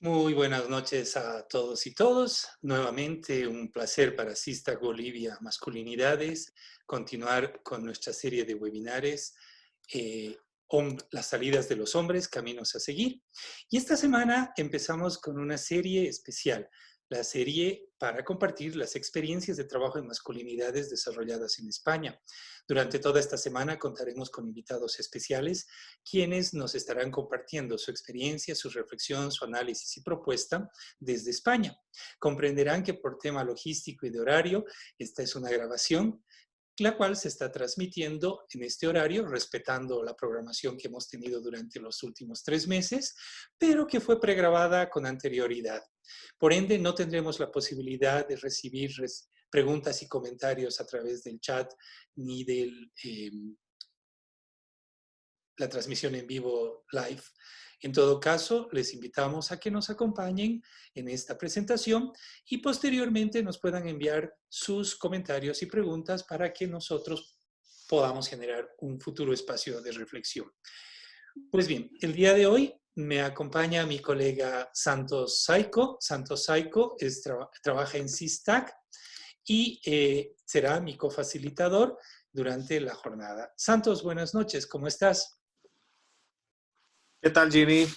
Muy buenas noches a todos y todos. Nuevamente un placer para Sista Bolivia Masculinidades continuar con nuestra serie de webinares eh, Las salidas de los hombres, caminos a seguir. Y esta semana empezamos con una serie especial, la serie para compartir las experiencias de trabajo en masculinidades desarrolladas en España. Durante toda esta semana contaremos con invitados especiales quienes nos estarán compartiendo su experiencia, su reflexión, su análisis y propuesta desde España. Comprenderán que por tema logístico y de horario, esta es una grabación la cual se está transmitiendo en este horario, respetando la programación que hemos tenido durante los últimos 3 meses, pero que fue pregrabada con anterioridad. Por ende, no tendremos la posibilidad de recibir preguntas y comentarios a través del chat ni de la transmisión en vivo live. En todo caso, les invitamos a que nos acompañen en esta presentación y posteriormente nos puedan enviar sus comentarios y preguntas para que nosotros podamos generar un futuro espacio de reflexión. Pues bien, el día de hoy me acompaña mi colega Santos Saico. Santos Saico trabaja en SISTAC y será mi cofacilitador durante la jornada. Santos, buenas noches, ¿cómo estás? ¿Qué tal, Jimmy?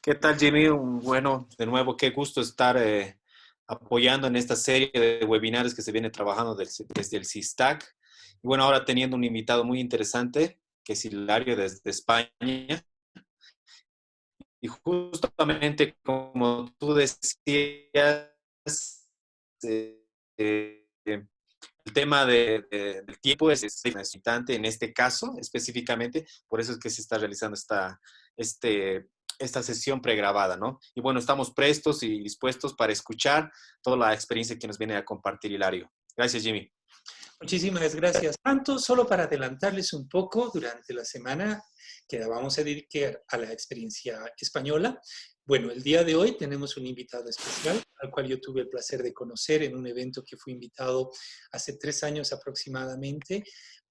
¿Qué tal, Jimmy? Bueno, de nuevo, qué gusto estar apoyando en esta serie de webinars que se viene trabajando desde el SISTAC. Y bueno, ahora teniendo un invitado muy interesante, que es Hilario desde España. Y justamente como tú decías, eh, eh, el tema del tiempo es importante en este caso específicamente, por eso es que se está realizando esta sesión pregrabada, ¿no? Y bueno, estamos prestos y dispuestos para escuchar toda la experiencia que nos viene a compartir Hilario. Gracias, Jimmy. Muchísimas gracias. Tanto solo para adelantarles un poco, durante la semana que la vamos a dedicar a la experiencia española. Bueno, el día de hoy tenemos un invitado especial, al cual yo tuve el placer de conocer en un evento que fui invitado hace 3 años aproximadamente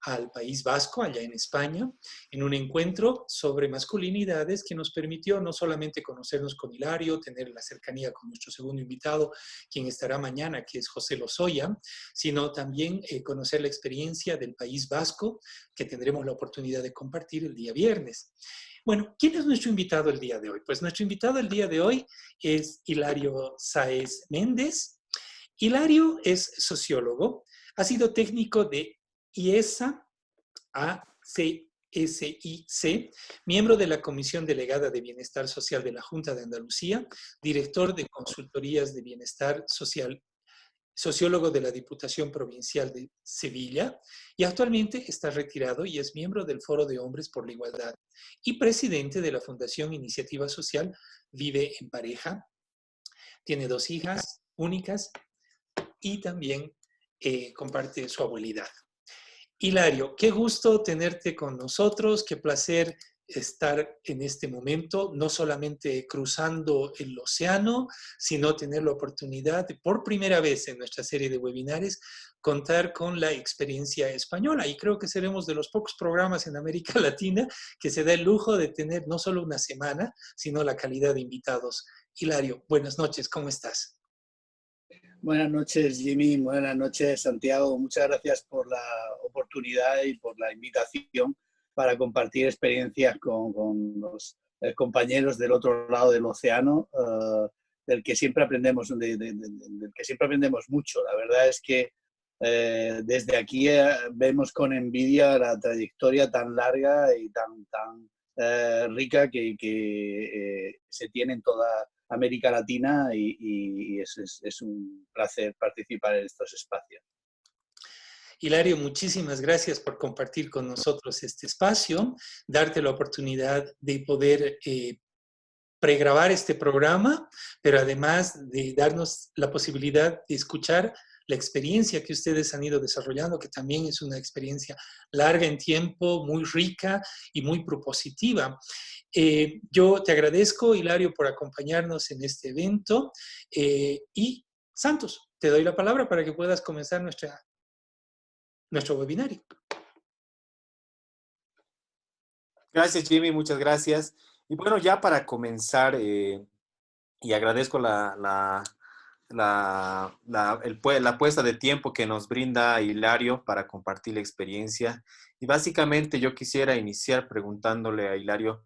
al País Vasco, allá en España, en un encuentro sobre masculinidades que nos permitió no solamente conocernos con Hilario, tener la cercanía con nuestro segundo invitado, quien estará mañana, que es José Lozoya, sino también conocer la experiencia del País Vasco, que tendremos la oportunidad de compartir el día viernes. Bueno, ¿quién es nuestro invitado el día de hoy? Pues nuestro invitado el día de hoy es Hilario Sáez Méndez. Hilario es sociólogo, ha sido técnico de IESA, ACSIC, miembro de la Comisión Delegada de Bienestar Social de la Junta de Andalucía, director de consultorías de bienestar social, sociólogo de la Diputación Provincial de Sevilla, y actualmente está retirado y es miembro del Foro de Hombres por la Igualdad y presidente de la Fundación Iniciativa Social Vive en Pareja. Tiene 2 hijas únicas y también comparte su abuelidad. Hilario, qué gusto tenerte con nosotros, qué placer estar en este momento, no solamente cruzando el océano, sino tener la oportunidad de, por primera vez en nuestra serie de webinares, contar con la experiencia española. Y creo que seremos de los pocos programas en América Latina que se da el lujo de tener no solo una semana, sino la calidad de invitados. Hilario, buenas noches, ¿cómo estás? Buenas noches, Jimmy. Buenas noches, Santiago. Muchas gracias por la oportunidad y por la invitación para compartir experiencias con los compañeros del otro lado del océano, del que siempre aprendemos, del que siempre aprendemos mucho. La verdad es que desde aquí vemos con envidia la trayectoria tan larga y tan rica que se tiene en toda América Latina y es un placer participar en estos espacios. Hilario, muchísimas gracias por compartir con nosotros este espacio, darte la oportunidad de poder pregrabar este programa, pero además de darnos la posibilidad de escuchar la experiencia que ustedes han ido desarrollando, que también es una experiencia larga en tiempo, muy rica y muy propositiva. Yo te agradezco, Hilario, por acompañarnos en este evento y Santos, te doy la palabra para que puedas comenzar nuestro webinario. Gracias, Jimmy, muchas gracias. Y bueno, ya para comenzar, y agradezco la puesta de tiempo que nos brinda Hilario para compartir la experiencia. Y básicamente yo quisiera iniciar preguntándole a Hilario,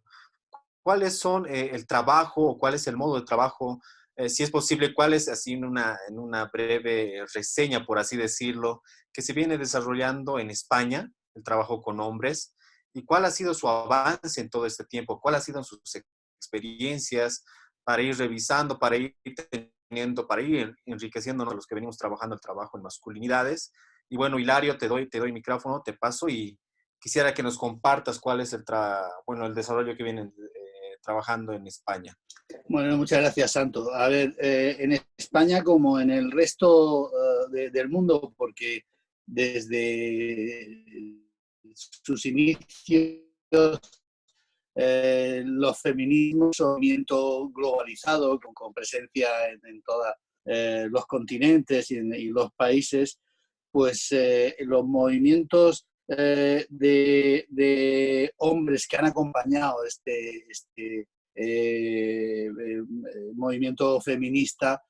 ¿cuáles son el trabajo o cuál es el modo de trabajo, si es posible, cuál es así en una breve reseña, por así decirlo, que se viene desarrollando en España, el trabajo con hombres, y cuál ha sido su avance en todo este tiempo, cuáles han sido sus experiencias para ir revisando, para ir teniendo, para ir enriqueciéndonos los que venimos trabajando el trabajo en masculinidades. Y bueno, Hilario, te doy micrófono, te paso y quisiera que nos compartas cuál es el desarrollo que vienen trabajando en España. Bueno, muchas gracias, Santo. A ver, en España como en el resto del mundo, porque desde sus inicios los feminismos son un movimiento globalizado con presencia en todos los continentes y los países, pues los movimientos de hombres que han acompañado este movimiento feminista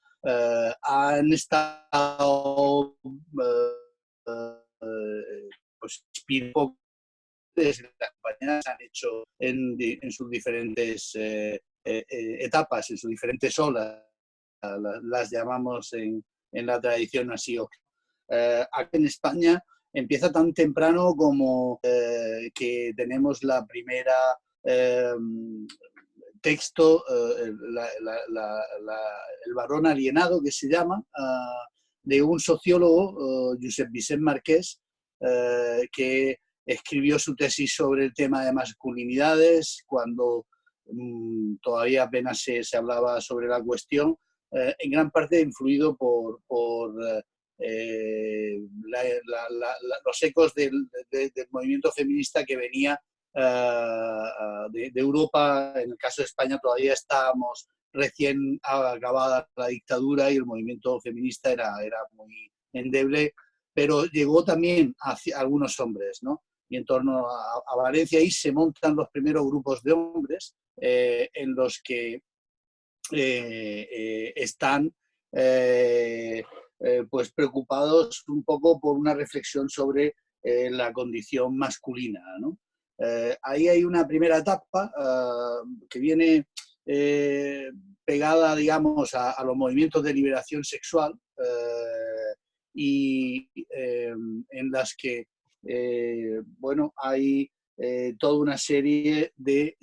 han estado pues desde las compañías han hecho en sus diferentes etapas, en sus diferentes olas, las llamamos en la tradición así. Aquí en España empieza tan temprano como que tenemos la primera texto, el varón alienado, que se llama, de un sociólogo, Josep Vicent Marqués, que escribió su tesis sobre el tema de masculinidades cuando todavía apenas se hablaba sobre la cuestión, en gran parte influido por los ecos del movimiento feminista que venía de Europa. En el caso de España todavía estábamos recién acabada la dictadura y el movimiento feminista era muy endeble, pero llegó también hacia algunos hombres, ¿no? Y en torno a Valencia ahí se montan los primeros grupos de hombres en los que están pues preocupados un poco por una reflexión sobre la condición masculina, ¿no? Ahí hay una primera etapa que viene pegada, digamos, a los movimientos de liberación sexual y en las que, bueno, hay toda una serie de...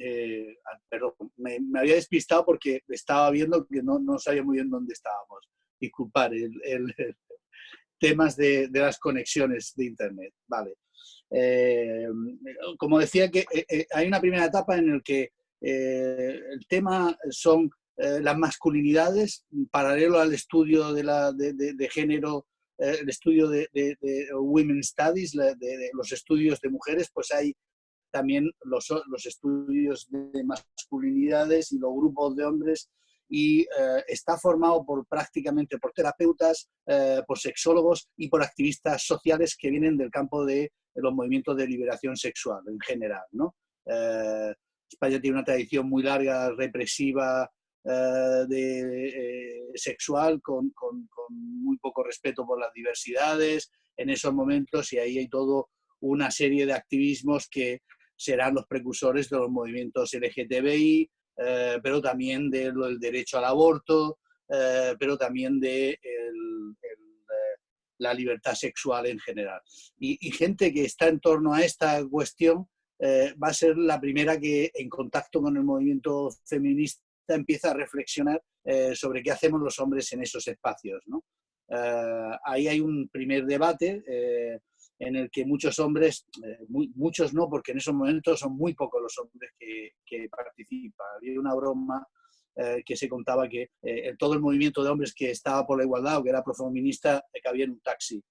perdón, me había despistado porque estaba viendo que no sabía muy bien dónde estábamos. Disculpar, temas de las conexiones de Internet. Vale. Como decía, que hay una primera etapa en la que el tema son las masculinidades, paralelo al estudio de género, el estudio de Women's Studies, de los estudios de mujeres, pues hay también los estudios de masculinidades y los grupos de hombres, y está formado prácticamente por terapeutas, por sexólogos y por activistas sociales que vienen del campo de los movimientos de liberación sexual en general, ¿no? España tiene una tradición muy larga, represiva, sexual, con muy poco respeto por las diversidades en esos momentos, y ahí hay toda una serie de activismos que serán los precursores de los movimientos LGTBI, pero también del derecho al aborto, pero también de la libertad sexual en general. Y gente que está en torno a esta cuestión va a ser la primera que, en contacto con el movimiento feminista, empieza a reflexionar sobre qué hacemos los hombres en esos espacios, ¿no? Ahí hay un primer debate en el que muchos hombres, muchos no, porque en esos momentos son muy pocos los hombres que participan. Había una broma que se contaba que todo el movimiento de hombres que estaba por la igualdad o que era profeminista cabía en un taxi.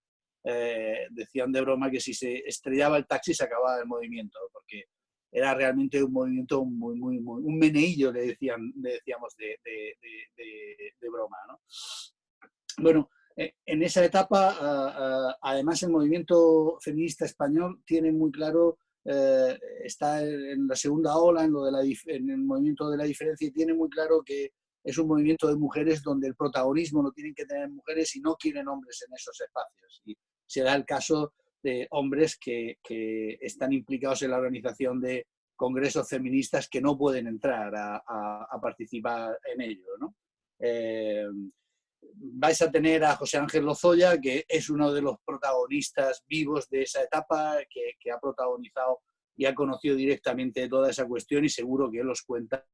Decían de broma que si se estrellaba el taxi se acababa el movimiento, porque era realmente un movimiento un meneillo, le decíamos de broma, ¿no? Bueno, en esa etapa, además, el movimiento feminista español tiene muy claro, está en la segunda ola, en el movimiento de la diferencia, y tiene muy claro que es un movimiento de mujeres donde el protagonismo lo tienen que tener mujeres y no quieren hombres en esos espacios. Y se da el caso de hombres que están implicados en la organización de congresos feministas que no pueden entrar a participar en ello, ¿no? Vais a tener a José Ángel Lozoya, que es uno de los protagonistas vivos de esa etapa, que ha protagonizado y ha conocido directamente toda esa cuestión, y seguro que él os cuenta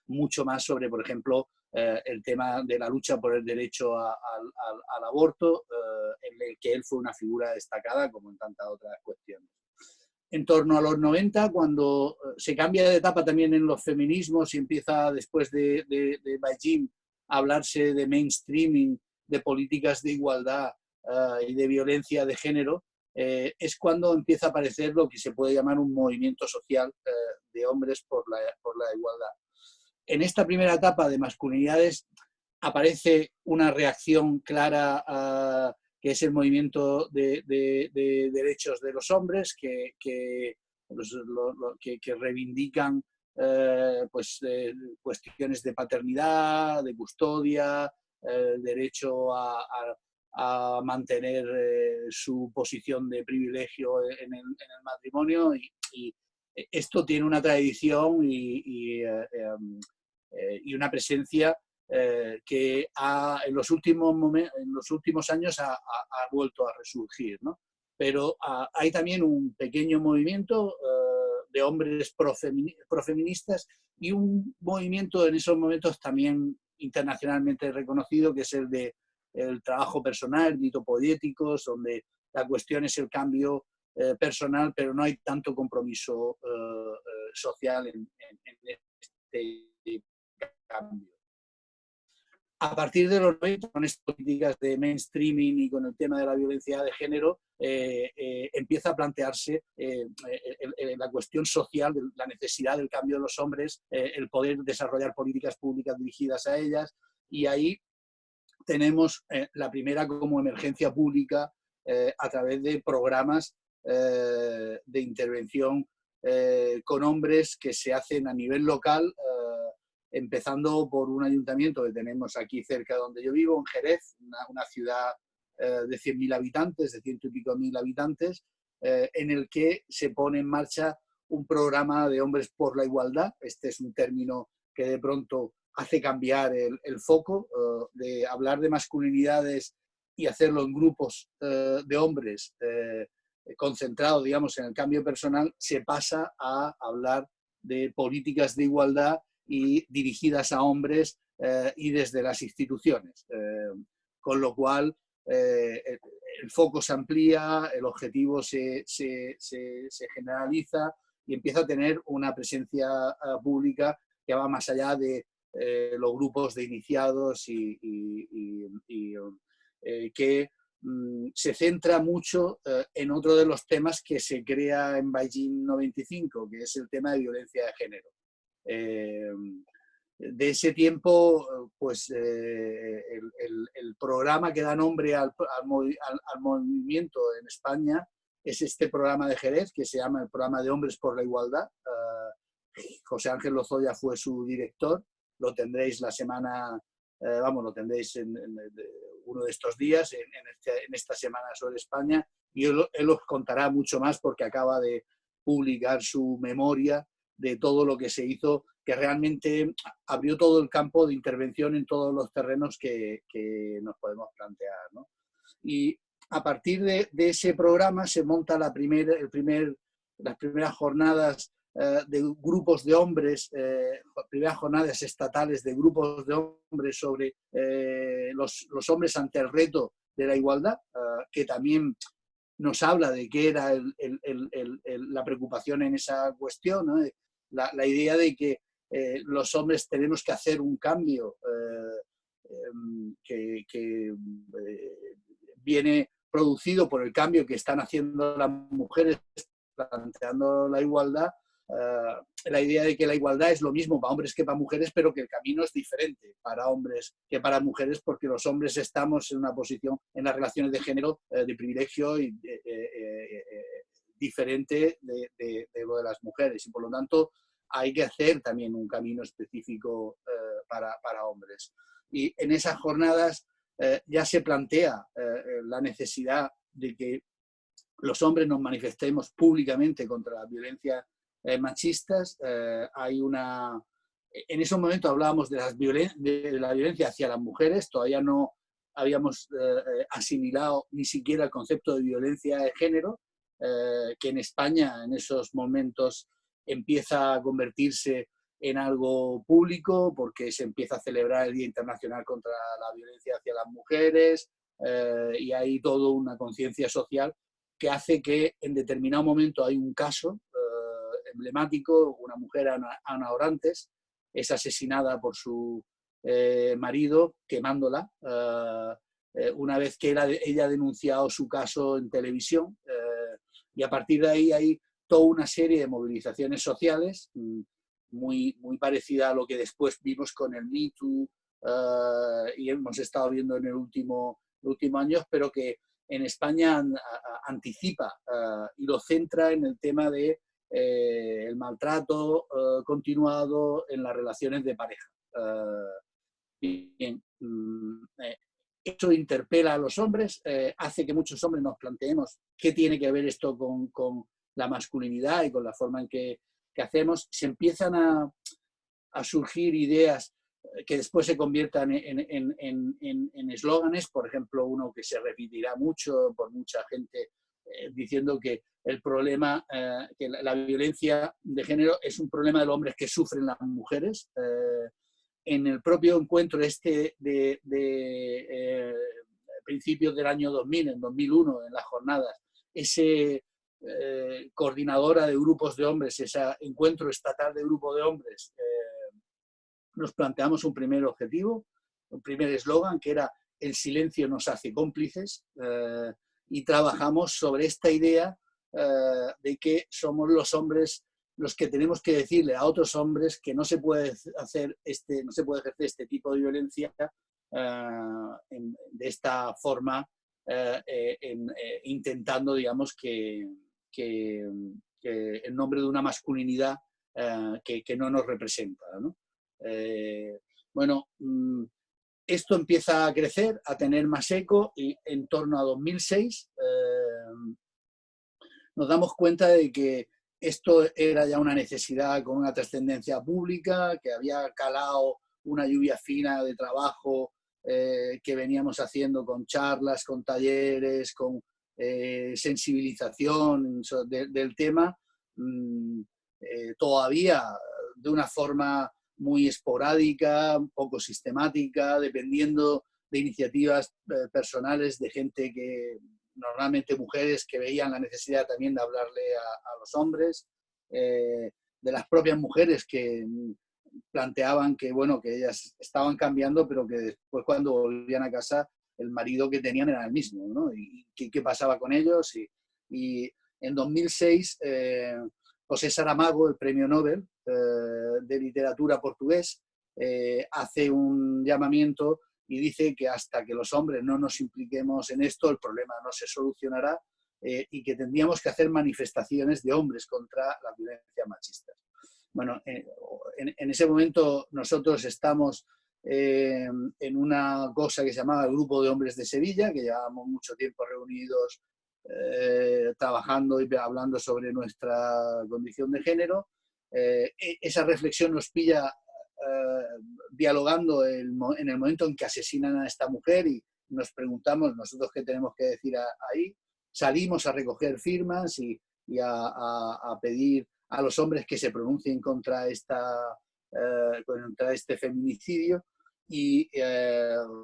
mucho más sobre, por ejemplo, el tema de la lucha por el derecho al aborto, en el que él fue una figura destacada, como en tantas otras cuestiones. En torno a los 90, cuando se cambia de etapa también en los feminismos y empieza después de Beijing a hablarse de mainstreaming, de políticas de igualdad y de violencia de género, es cuando empieza a aparecer lo que se puede llamar un movimiento social de hombres por la igualdad. En esta primera etapa de masculinidades aparece una reacción clara que es el movimiento de derechos de los hombres, que reivindican cuestiones de paternidad, de custodia, derecho a mantener su posición de privilegio en el matrimonio, y esto tiene una tradición y una presencia que en los últimos años ha vuelto a resurgir, ¿no? Pero hay también un pequeño movimiento de hombres profeministas y un movimiento en esos momentos también internacionalmente reconocido, que es el de el trabajo personal, ditopoéticos, donde la cuestión es el cambio personal, pero no hay tanto compromiso social en este cambio. A partir de los 90, con estas políticas de mainstreaming y con el tema de la violencia de género, empieza a plantearse la cuestión social, la necesidad del cambio de los hombres, el poder desarrollar políticas públicas dirigidas a ellas, y ahí tenemos la primera como emergencia pública a través de programas de intervención con hombres que se hacen a nivel local, empezando por un ayuntamiento que tenemos aquí cerca de donde yo vivo, en Jerez, una ciudad de 100.000 habitantes, de 100 y pico mil habitantes, en el que se pone en marcha un programa de hombres por la igualdad. Este es un término que de pronto hace cambiar el foco de hablar de masculinidades y hacerlo en grupos de hombres concentrados, digamos, en el cambio personal, se pasa a hablar de políticas de igualdad y dirigidas a hombres y desde las instituciones. Con lo cual, el foco se amplía, el objetivo se generaliza y empieza a tener una presencia pública que va más allá de los grupos de iniciados que se centra mucho en otro de los temas que se crea en Beijing 95, que es el tema de violencia de género. De ese tiempo, pues el programa que da nombre al movimiento en España es este programa de Jerez, que se llama el Programa de Hombres por la Igualdad. José Ángel Lozoya fue su director. Lo tendréis la semana, lo tendréis en uno de estos días, en esta semana sobre España, y él os contará mucho más porque acaba de publicar su memoria de todo lo que se hizo, que realmente abrió todo el campo de intervención en todos los terrenos que nos podemos plantear, ¿no? Y a partir de ese programa se monta las primeras jornadas de grupos de hombres, primeras jornadas estatales de grupos de hombres sobre los hombres ante el reto de la igualdad, que también nos habla de qué era la preocupación en esa cuestión, ¿no? La idea de que los hombres tenemos que hacer un cambio que viene producido por el cambio que están haciendo las mujeres planteando la igualdad, la idea de que la igualdad es lo mismo para hombres que para mujeres, pero que el camino es diferente para hombres que para mujeres, porque los hombres estamos en una posición en las relaciones de género de privilegio y diferente de lo de las mujeres, y por lo tanto hay que hacer también un camino específico para hombres. Y en esas jornadas ya se plantea la necesidad de que los hombres nos manifestemos públicamente contra las violencias machistas. En ese momento hablábamos de la violencia hacia las mujeres, todavía no habíamos asimilado ni siquiera el concepto de violencia de género, que en España en esos momentos empieza a convertirse en algo público porque se empieza a celebrar el Día Internacional contra la Violencia hacia las Mujeres, y hay toda una conciencia social que hace que en determinado momento hay un caso emblemático. Una mujer, Ana Orantes, es asesinada por su marido quemándola, una vez que ella ha denunciado su caso en televisión, y a partir de ahí hay toda una serie de movilizaciones sociales muy parecida a lo que después vimos con el Me Too, y hemos estado viendo en el último año, pero que en España anticipa y lo centra en el tema de el maltrato continuado en las relaciones de pareja. Bien, esto interpela a los hombres, hace que muchos hombres nos planteemos qué tiene que ver esto con la masculinidad y con la forma en que hacemos. Se empiezan a surgir ideas que después se conviertan en eslóganes, por ejemplo, uno que se repetirá mucho por mucha gente, diciendo que el problema, que la violencia de género es un problema de los hombres que sufren las mujeres. En el propio encuentro de principios del año 2000, en 2001, en las jornadas, ese coordinadora de grupos de hombres, ese encuentro estatal de grupos de hombres, nos planteamos un primer objetivo, un primer eslogan, que era el silencio nos hace cómplices, y trabajamos sobre esta idea de que somos los hombres los que tenemos que decirle a otros hombres que no se puede ejercer este tipo de violencia de esta forma, intentando, digamos, que en nombre de una masculinidad que no nos representa, ¿no? Bueno, esto empieza a crecer, a tener más eco, y en torno a 2006 nos damos cuenta de que esto era ya una necesidad con una trascendencia pública, que había calado una lluvia fina de trabajo que veníamos haciendo con charlas, con talleres, con sensibilización del tema, todavía de una forma muy esporádica, poco sistemática, dependiendo de iniciativas personales de gente que, normalmente mujeres, que veían la necesidad también de hablarle a los hombres, de las propias mujeres que planteaban que, bueno, que ellas estaban cambiando, pero que después cuando volvían a casa el marido que tenían era el mismo, ¿no? Y qué pasaba con ellos. Y en 2006 José Saramago, el premio Nobel de literatura portugués, hace un llamamiento y dice que hasta que los hombres no nos impliquemos en esto, el problema no se solucionará, y que tendríamos que hacer manifestaciones de hombres contra la violencia machista. Bueno, en ese momento nosotros estamos en una cosa que se llamaba el Grupo de Hombres de Sevilla, que llevábamos mucho tiempo reunidos trabajando y hablando sobre nuestra condición de género. Esa reflexión nos pilla dialogando en el momento en que asesinan a esta mujer, y nos preguntamos nosotros qué tenemos que decir ahí. Salimos a recoger firmas y a pedir a los hombres que se pronuncien contra este feminicidio, y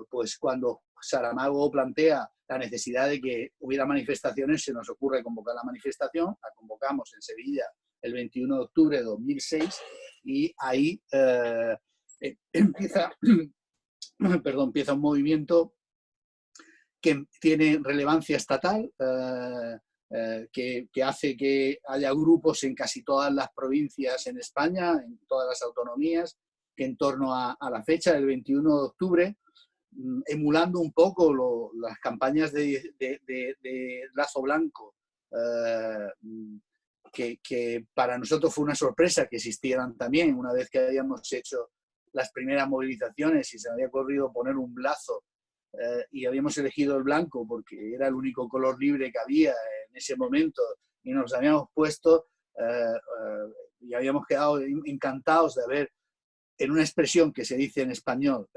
pues cuando Saramago plantea la necesidad de que hubiera manifestaciones, se nos ocurre convocar la manifestación. La convocamos en Sevilla el 21 de octubre de 2006, y ahí empieza un movimiento que tiene relevancia estatal, que hace que haya grupos en casi todas las provincias en España, en todas las autonomías, que en torno a la fecha del 21 de octubre, emulando un poco las campañas de Lazo Blanco, que para nosotros fue una sorpresa que existieran también, una vez que habíamos hecho las primeras movilizaciones y se me había ocurrido poner un lazo y habíamos elegido el blanco porque era el único color libre que había en ese momento y nos habíamos puesto y habíamos quedado encantados de ver en una expresión que se dice en español,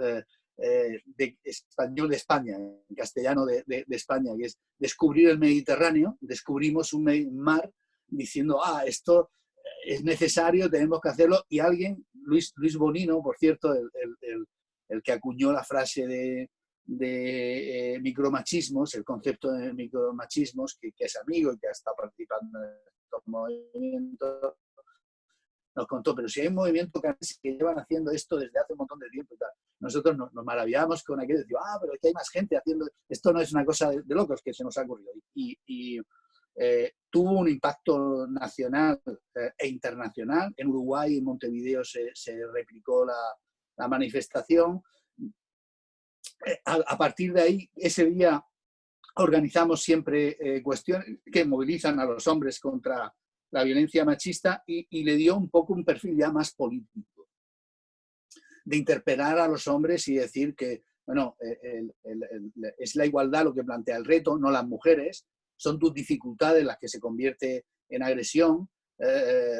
de español de España, en castellano de España, que es descubrir el Mediterráneo. Descubrimos un mar diciendo, esto es necesario, tenemos que hacerlo, y alguien, Luis Bonino, por cierto, el que acuñó la frase de micromachismos, el concepto de micromachismos, que es amigo y que ha estado participando en estos movimientos, nos contó, pero si hay un movimiento que llevan haciendo esto desde hace un montón de tiempo y tal. Nosotros nos maravillamos con aquello, decimos, pero es que hay más gente haciendo, esto no es una cosa de locos que se nos ha ocurrido. Y tuvo un impacto nacional e internacional. En Uruguay, en Montevideo, se replicó la manifestación. A partir de ahí, ese día organizamos siempre cuestiones que movilizan a los hombres contra la violencia machista y le dio un poco un perfil ya más político, de interpelar a los hombres y decir que, bueno, es la igualdad lo que plantea el reto, no las mujeres, son tus dificultades las que se convierte en agresión,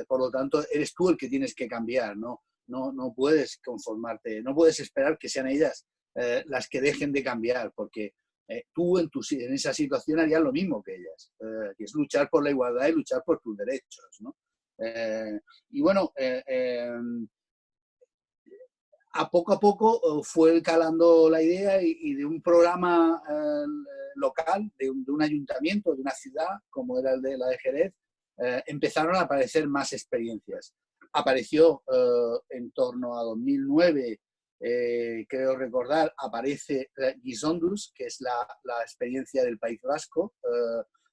por lo tanto, eres tú el que tienes que cambiar, ¿no? No puedes conformarte, no puedes esperar que sean ellas las que dejen de cambiar, porque tú en esa situación harías lo mismo que ellas, que es luchar por la igualdad y luchar por tus derechos, ¿no? Y bueno, a poco fue calando la idea y de un programa local, de un ayuntamiento, de una ciudad, como era el de la de Jerez, empezaron a aparecer más experiencias. Apareció en torno a 2009, creo recordar, aparece Gizonduz, que es la experiencia del País Vasco,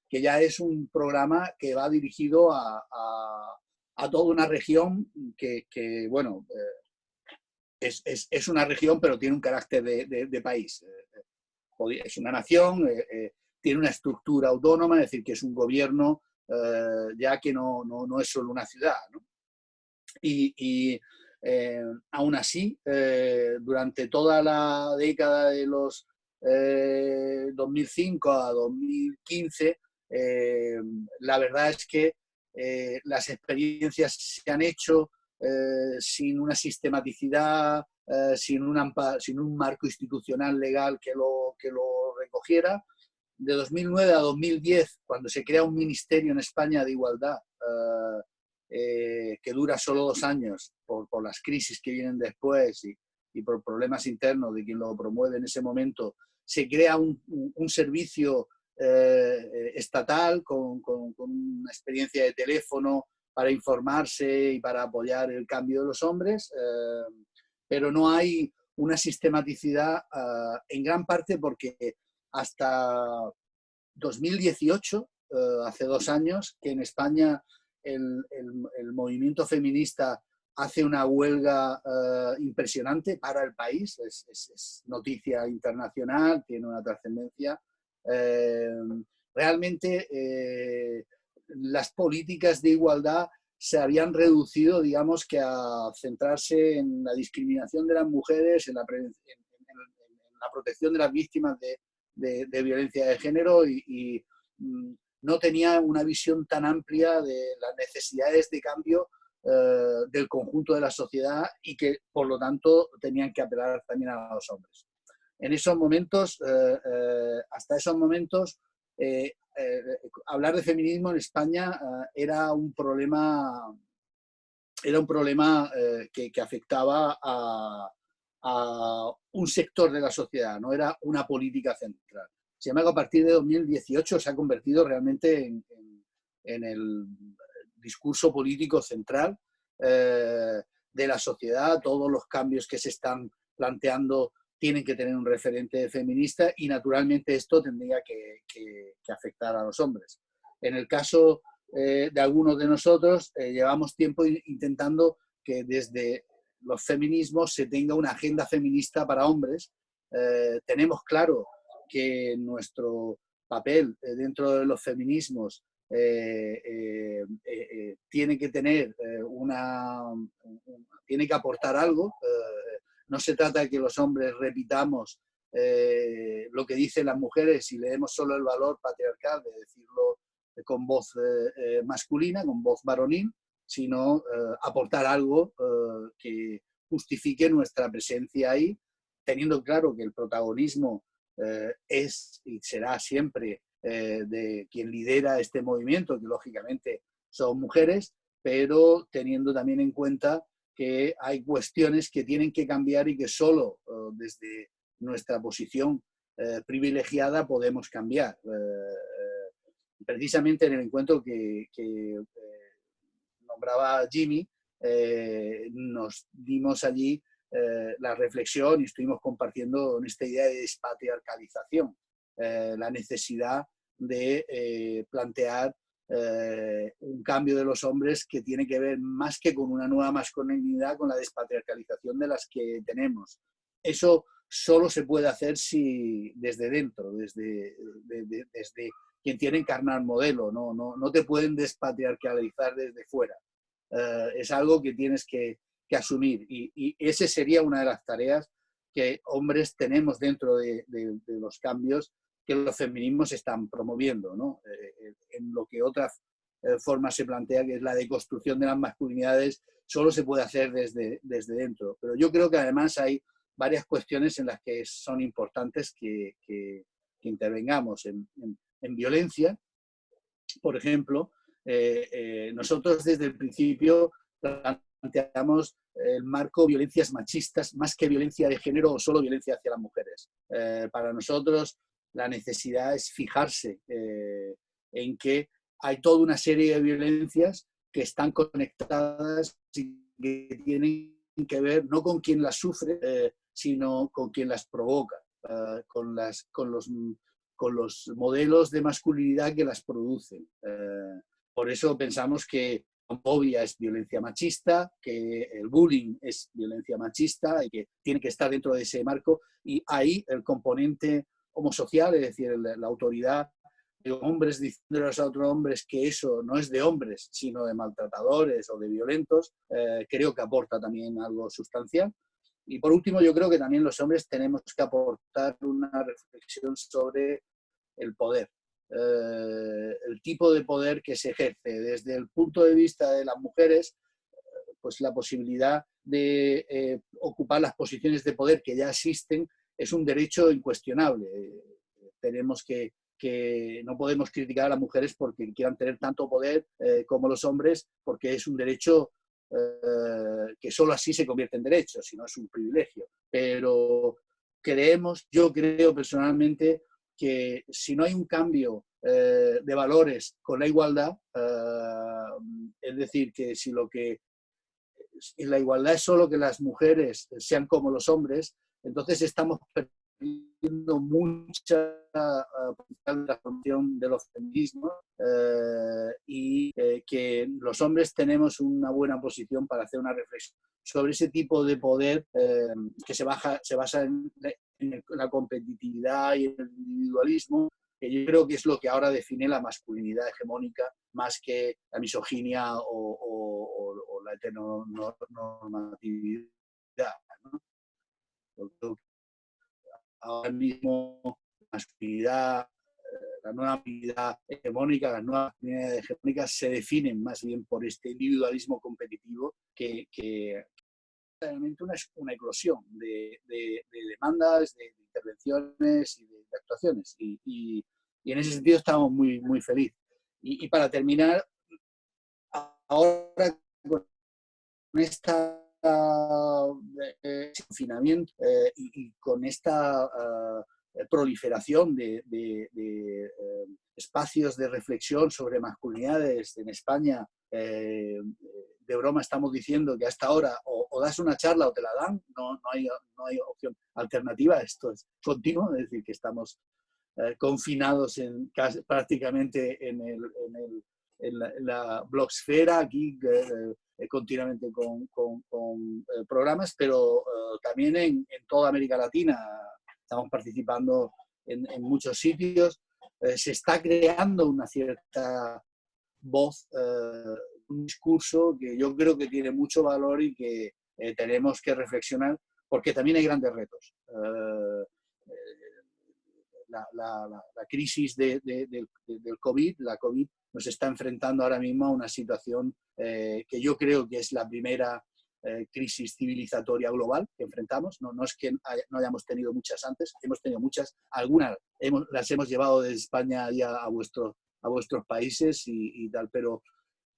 que ya es un programa que va dirigido a toda una región que bueno, es una región, pero tiene un carácter de país. Es una nación, tiene una estructura autónoma, es decir, que es un gobierno ya que no es solo una ciudad, ¿no? Y aún así, durante toda la década de los 2005 a 2015, la verdad es que las experiencias se han hecho sin una sistematicidad, sin un marco institucional legal que lo recogiera. De 2009 a 2010, cuando se crea un ministerio en España de igualdad, que dura solo 2 años por las crisis que vienen después y por problemas internos de quien lo promueve en ese momento, se crea un servicio estatal con una experiencia de teléfono para informarse y para apoyar el cambio de los hombres, pero no hay una sistematicidad en gran parte porque hasta 2018, hace 2 años, que en España el movimiento feminista hace una huelga impresionante para el país, es noticia internacional, tiene una trascendencia. Realmente las políticas de igualdad se habían reducido, digamos, que a centrarse en la discriminación de las mujeres, en la protección de las víctimas de violencia de género y no tenía una visión tan amplia de las necesidades de cambio del conjunto de la sociedad y que, por lo tanto, tenían que apelar también a los hombres. En esos momentos, hasta esos momentos, hablar de feminismo en España era un problema que afectaba a un sector de la sociedad, no era una política central. Sin embargo, a partir de 2018 se ha convertido realmente en el discurso político central de la sociedad. Todos los cambios que se están planteando tienen que tener un referente feminista y naturalmente esto tendría que afectar a los hombres. En el caso de algunos de nosotros, llevamos tiempo intentando que desde los feminismos se tenga una agenda feminista para hombres. Tenemos claro que nuestro papel dentro de los feminismos tiene que tener tiene que aportar algo. No se trata de que los hombres repitamos lo que dicen las mujeres y le demos solo el valor patriarcal de decirlo con voz masculina, con voz varonil, sino aportar algo que justifique nuestra presencia ahí, teniendo claro que el protagonismo es y será siempre de quien lidera este movimiento, que lógicamente son mujeres, pero teniendo también en cuenta que hay cuestiones que tienen que cambiar y que solo desde nuestra posición privilegiada podemos cambiar. Precisamente en el encuentro que nombraba Jimmy, nos dimos allí la reflexión y estuvimos compartiendo en esta idea de despatriarcalización, la necesidad de plantear un cambio de los hombres que tiene que ver más que con una nueva masculinidad, con la despatriarcalización de las que tenemos. Eso solo se puede hacer si desde dentro, desde quien tiene que encarnar modelo, no te pueden despatriarcalizar desde fuera. Es algo que tienes que asumir y esa sería una de las tareas que hombres tenemos dentro de los cambios que los feminismos están promoviendo, ¿no? En lo que otra forma se plantea, que es la deconstrucción de las masculinidades, solo se puede hacer desde dentro. Pero yo creo que además hay varias cuestiones en las que son importantes que intervengamos. En violencia, por ejemplo, nosotros desde el principio planteamos el marco violencias machistas más que violencia de género o solo violencia hacia las mujeres. Para nosotros la necesidad es fijarse en que hay toda una serie de violencias que están conectadas y que tienen que ver no con quien las sufre, sino con quien las provoca, con los modelos de masculinidad que las producen. Por eso pensamos que la homofobia es violencia machista, que el bullying es violencia machista y que tiene que estar dentro de ese marco. Y ahí el componente homosocial, es decir, la autoridad de hombres diciéndoles a otros hombres que eso no es de hombres, sino de maltratadores o de violentos, creo que aporta también algo sustancial. Y por último, yo creo que también los hombres tenemos que aportar una reflexión sobre el poder, el tipo de poder que se ejerce. Desde el punto de vista de las mujeres, pues la posibilidad de ocupar las posiciones de poder que ya existen es un derecho incuestionable. Tenemos que no podemos criticar a las mujeres porque quieran tener tanto poder como los hombres, porque es un derecho que solo así se convierte en derecho, si no es un privilegio. Pero yo creo personalmente que si no hay un cambio de valores con la igualdad, es decir, que si la igualdad es solo que las mujeres sean como los hombres, entonces estamos perdiendo mucha transformación de los feminismos y que los hombres tenemos una buena posición para hacer una reflexión sobre ese tipo de poder que se basa en la competitividad y en el individualismo, que yo creo que es lo que ahora define la masculinidad hegemónica más que la misoginia o la heteronormatividad, ¿no? Ahora mismo la nueva masculinidad hegemónica, las nuevas masculinidades hegemónicas se definen más bien por este individualismo competitivo que realmente una eclosión de demandas, de intervenciones y de actuaciones. Y en ese sentido estamos muy, muy felices. Y para terminar, ahora con esta confinamiento y con esta proliferación de espacios de reflexión sobre masculinidades en España, de broma estamos diciendo que hasta ahora o das una charla o te la dan, no hay opción alternativa, esto es continuo, es decir, que estamos confinados prácticamente en la blogosfera, aquí continuamente con programas, pero también en toda América Latina estamos participando en muchos sitios. Se está creando una cierta voz, un discurso que yo creo que tiene mucho valor y que tenemos que reflexionar, porque también hay grandes retos. La crisis del COVID, la COVID nos está enfrentando ahora mismo a una situación que yo creo que es la primera crisis civilizatoria global que enfrentamos. No es que no hayamos tenido muchas antes, hemos tenido muchas, algunas las hemos llevado de España ya a vuestros países y tal, pero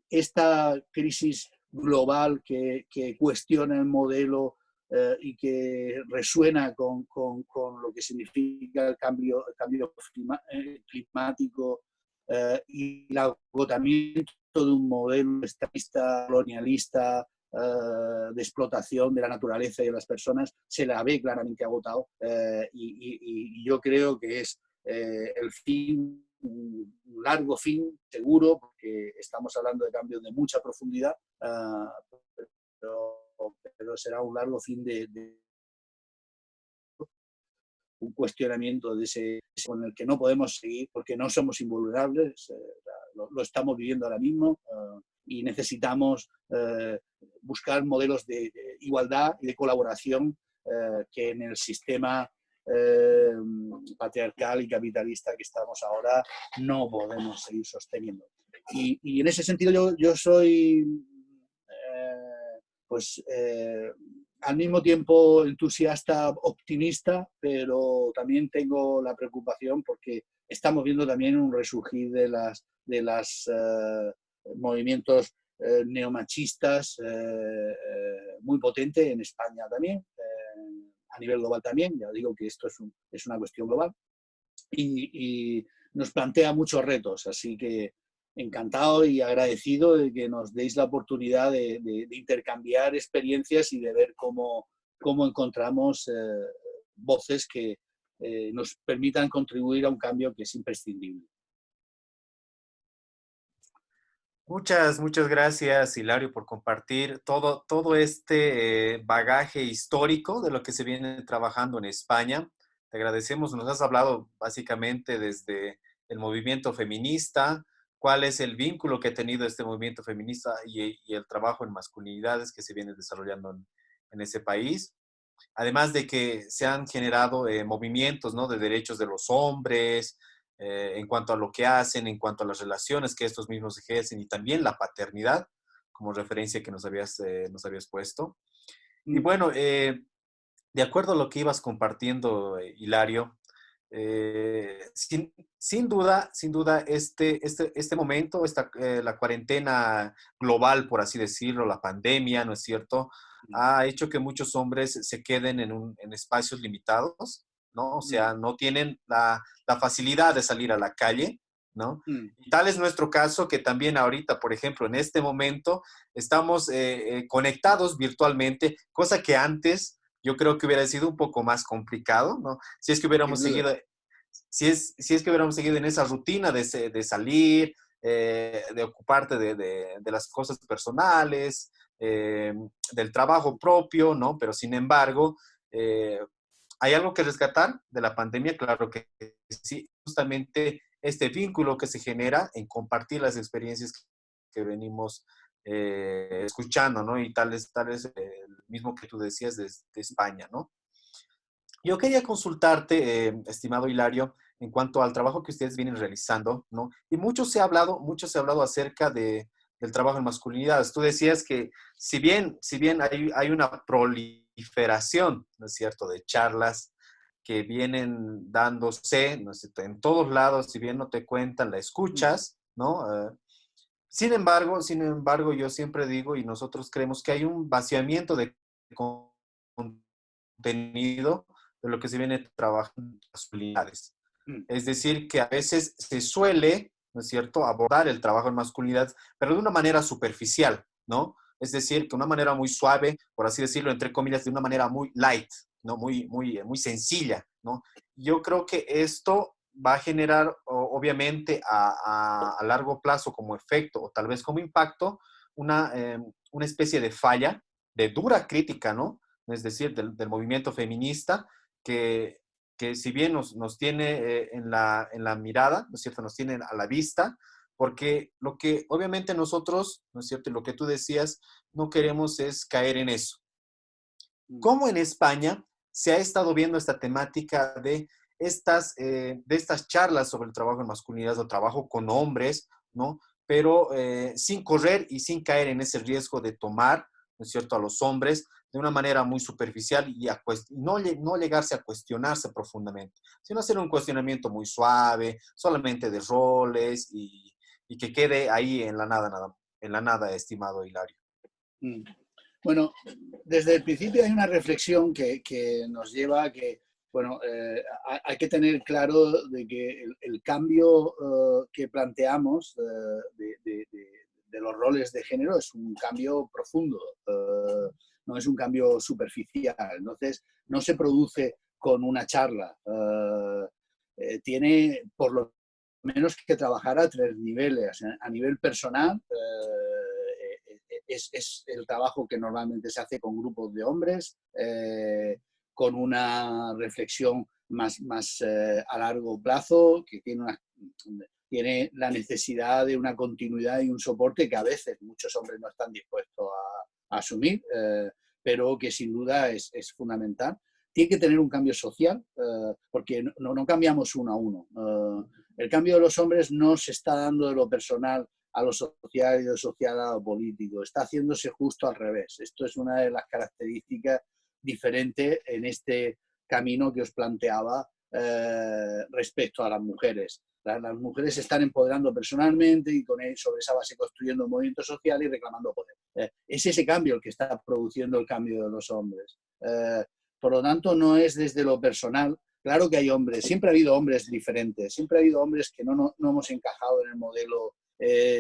esta crisis global que cuestiona el modelo y que resuena con lo que significa el cambio climático y el agotamiento de un modelo estatista, colonialista, de explotación de la naturaleza y de las personas, se la ve claramente agotado y yo creo que es el fin, un largo fin seguro, porque estamos hablando de cambios de mucha profundidad, pero será un largo fin de un cuestionamiento de ese con el que no podemos seguir porque no somos invulnerables, lo estamos viviendo ahora mismo y necesitamos buscar modelos de igualdad y de colaboración que en el sistema patriarcal y capitalista que estamos ahora no podemos seguir sosteniendo. Y en ese sentido yo soy al mismo tiempo entusiasta, optimista, pero también tengo la preocupación porque estamos viendo también un resurgir de las movimientos neomachistas muy potente en España también, a nivel global también. Ya digo que esto es una cuestión global y nos plantea muchos retos, así que encantado y agradecido de que nos deis la oportunidad de intercambiar experiencias y de ver cómo encontramos voces que nos permitan contribuir a un cambio que es imprescindible. Muchas gracias, Hilario, por compartir todo este bagaje histórico de lo que se viene trabajando en España. Te agradecemos, nos has hablado básicamente desde el movimiento feminista, cuál es el vínculo que ha tenido este movimiento feminista y el trabajo en masculinidades que se viene desarrollando en ese país. Además de que se han generado movimientos, ¿no?, de derechos de los hombres, en cuanto a lo que hacen, en cuanto a las relaciones que estos mismos ejercen y también la paternidad, como referencia que nos habías puesto. Y bueno, de acuerdo a lo que ibas compartiendo, Hilario, sin duda, este momento, la cuarentena global, por así decirlo, la pandemia, ¿no es cierto?, ha hecho que muchos hombres se queden en espacios limitados, ¿no? O sea, no tienen la facilidad de salir a la calle, ¿no? Y tal es nuestro caso que también ahorita, por ejemplo, en este momento, estamos conectados virtualmente, cosa que antes yo creo que hubiera sido un poco más complicado, ¿no? Si es que hubiéramos seguido, si es que hubiéramos seguido en esa rutina de salir, de ocuparte de las cosas personales, del trabajo propio, ¿no? Pero sin embargo, ¿hay algo que rescatar de la pandemia? Claro que sí, justamente este vínculo que se genera en compartir las experiencias que venimos escuchando, ¿no? Y tal es el mismo que tú decías de España, ¿no? Yo quería consultarte, estimado Hilario, en cuanto al trabajo que ustedes vienen realizando, ¿no? Y mucho se ha hablado acerca del trabajo en masculinidades. Tú decías que si bien hay una proliferación, ¿no es cierto?, de charlas que vienen dándose, ¿no es cierto?, en todos lados, si bien no te cuentan, la escuchas, ¿no? Sin embargo, yo siempre digo, y nosotros creemos que hay un vaciamiento de contenido de lo que se viene trabajando en masculinidades. Es decir, que a veces se suele, ¿no es cierto?, abordar el trabajo en masculinidad, pero de una manera superficial, ¿no? Es decir, que una manera muy suave, por así decirlo, entre comillas, de una manera muy light, ¿no? Muy sencilla, ¿no? Yo creo que esto va a generar, obviamente, a largo plazo como efecto o tal vez como impacto, una especie de falla, de dura crítica, ¿no? Es decir, del movimiento feminista, que si bien nos tiene en la mirada, ¿no es cierto?, nos tiene a la vista, porque lo que obviamente nosotros, ¿no es cierto? Lo que tú decías, no queremos es caer en eso. ¿Cómo en España se ha estado viendo esta temática de estas charlas sobre el trabajo en masculinidad o trabajo con hombres, ¿no? Pero sin correr y sin caer en ese riesgo de tomar, ¿no es cierto?, a los hombres de una manera muy superficial y no llegarse a cuestionarse profundamente, sino hacer un cuestionamiento muy suave, solamente de roles y que quede ahí en la nada, estimado Hilario. Mm. Bueno, desde el principio hay una reflexión que nos lleva a que, bueno, hay que tener claro de que el cambio que planteamos de los roles de género es un cambio profundo, no es un cambio superficial. Entonces, no se produce con una charla. Tiene, por lo menos, que trabajar a 3 niveles. A nivel personal, es el trabajo que normalmente se hace con grupos de hombres, con una reflexión más a largo plazo, que tiene la necesidad de una continuidad y un soporte que a veces muchos hombres no están dispuestos a asumir, pero que sin duda es fundamental. Tiene que tener un cambio social, porque no cambiamos uno a uno. El cambio de los hombres no se está dando de lo personal a lo social y de lo social a lo político. Está haciéndose justo al revés. Esto es una de las características diferentes en este camino que os planteaba respecto a las mujeres. Las mujeres se están empoderando personalmente y sobre esa base construyendo un movimiento social y reclamando poder. Es ese cambio el que está produciendo el cambio de los hombres. Por lo tanto, no es desde lo personal. Claro que hay hombres, siempre ha habido hombres diferentes, siempre ha habido hombres que no hemos encajado en el modelo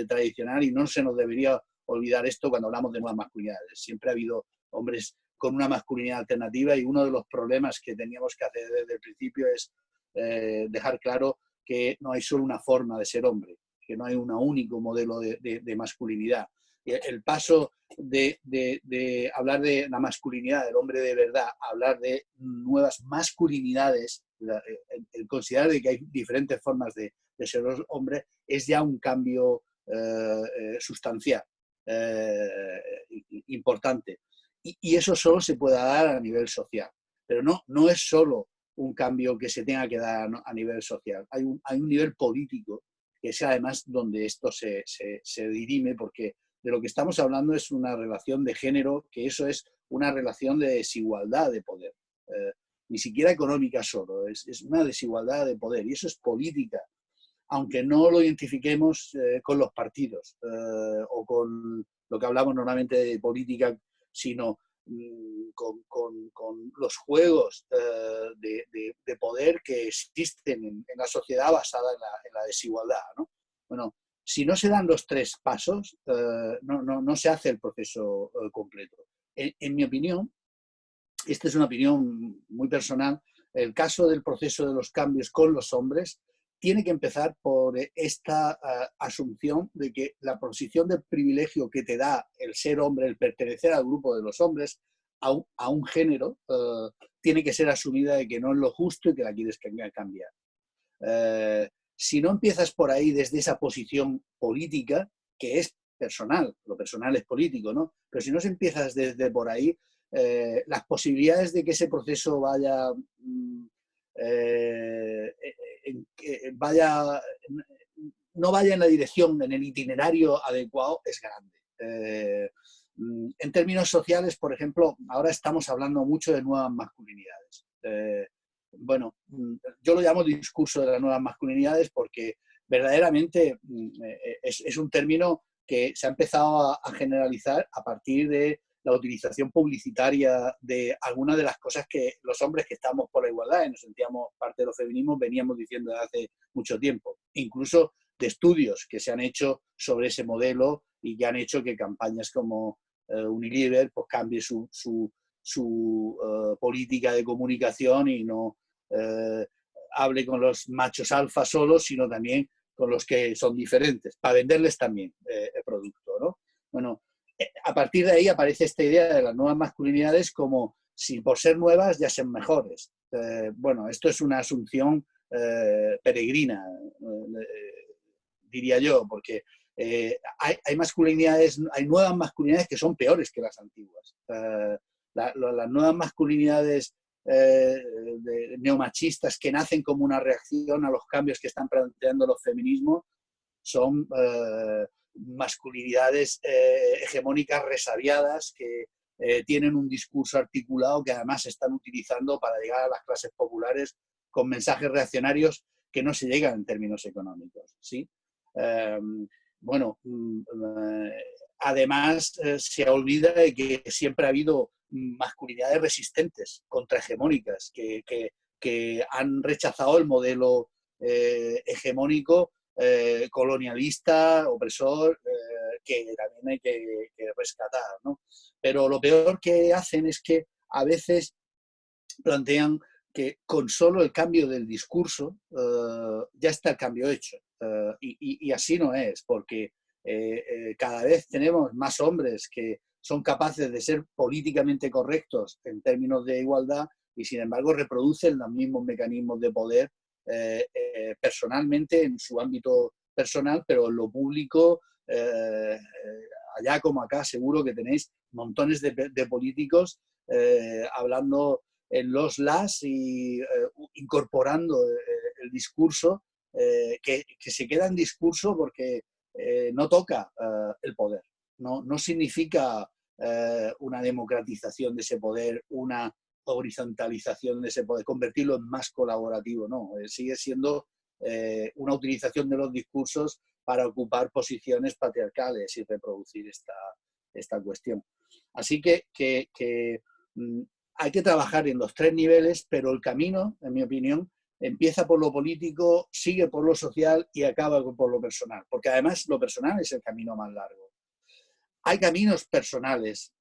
tradicional y no se nos debería olvidar esto cuando hablamos de nuevas masculinidades. Siempre ha habido hombres con una masculinidad alternativa y uno de los problemas que teníamos que hacer desde el principio es dejar claro que no hay solo una forma de ser hombre, que no hay un único modelo de masculinidad. El paso de hablar de la masculinidad del hombre de verdad a hablar de nuevas masculinidades, el considerar de que hay diferentes formas de ser hombre, es ya un cambio sustancial, importante. Y eso solo se puede dar a nivel social. Pero no es solo un cambio que se tenga que dar a nivel social. Hay un nivel político, que es además donde esto se dirime, porque de lo que estamos hablando es una relación de género, que eso es una relación de desigualdad de poder. Ni siquiera económica solo, es una desigualdad de poder. Y eso es política, aunque no lo identifiquemos con los partidos o con lo que hablamos normalmente de política, sino con los juegos de poder que existen en la sociedad basada en la desigualdad, ¿no? Bueno, si no se dan los 3 pasos, no se hace el proceso completo. En mi opinión, esta es una opinión muy personal, el caso del proceso de los cambios con los hombres tiene que empezar por esta asunción de que la posición de privilegio que te da el ser hombre, el pertenecer al grupo de los hombres, a un género, tiene que ser asumida de que no es lo justo y que la quieres cambiar. Si no empiezas por ahí desde esa posición política, que es personal, lo personal es político, ¿no? Pero si no se empiezas desde por ahí, las posibilidades de que ese proceso no vaya en la dirección, en el itinerario adecuado, es grande. En términos sociales, por ejemplo, ahora estamos hablando mucho de nuevas masculinidades. Bueno, yo lo llamo discurso de las nuevas masculinidades porque verdaderamente es un término que se ha empezado a generalizar a partir de la utilización publicitaria de algunas de las cosas que los hombres que estamos por la igualdad y nos sentíamos parte de los feminismos veníamos diciendo desde hace mucho tiempo. Incluso de estudios que se han hecho sobre ese modelo y que han hecho que campañas como Unilever pues cambie su política de comunicación y no hable con los machos alfa solos, sino también con los que son diferentes, para venderles también el producto, ¿no? Bueno, a partir de ahí aparece esta idea de las nuevas masculinidades como si por ser nuevas ya sean mejores. Bueno, esto es una asunción peregrina. diría yo, porque hay masculinidades, hay nuevas masculinidades que son peores que las antiguas. Las nuevas masculinidades neomachistas que nacen como una reacción a los cambios que están planteando los feminismos son masculinidades hegemónicas resabiadas que tienen un discurso articulado que además se están utilizando para llegar a las clases populares con mensajes reaccionarios que no se llegan en términos económicos, ¿sí? Bueno, además se olvida de que siempre ha habido masculinidades resistentes, contrahegemónicas, que han rechazado el modelo hegemónico, colonialista, opresor, que también hay que rescatar, ¿no? Pero lo peor que hacen es que a veces plantean que con solo el cambio del discurso ya está el cambio hecho. Y así no es, porque cada vez tenemos más hombres que son capaces de ser políticamente correctos en términos de igualdad y sin embargo reproducen los mismos mecanismos de poder personalmente en su ámbito personal, pero en lo público, allá como acá, seguro que tenéis montones de políticos hablando en los LAS y incorporando el discurso, que se queda en discurso porque no toca el poder. No significa una democratización de ese poder, una horizontalización de ese poder, convertirlo en más colaborativo, no. Sigue siendo una utilización de los discursos para ocupar posiciones patriarcales y reproducir esta cuestión. Así que hay que trabajar en los tres niveles, pero el camino, en mi opinión, empieza por lo político, sigue por lo social y acaba por lo personal, porque además lo personal es el camino más largo. Hay caminos personales,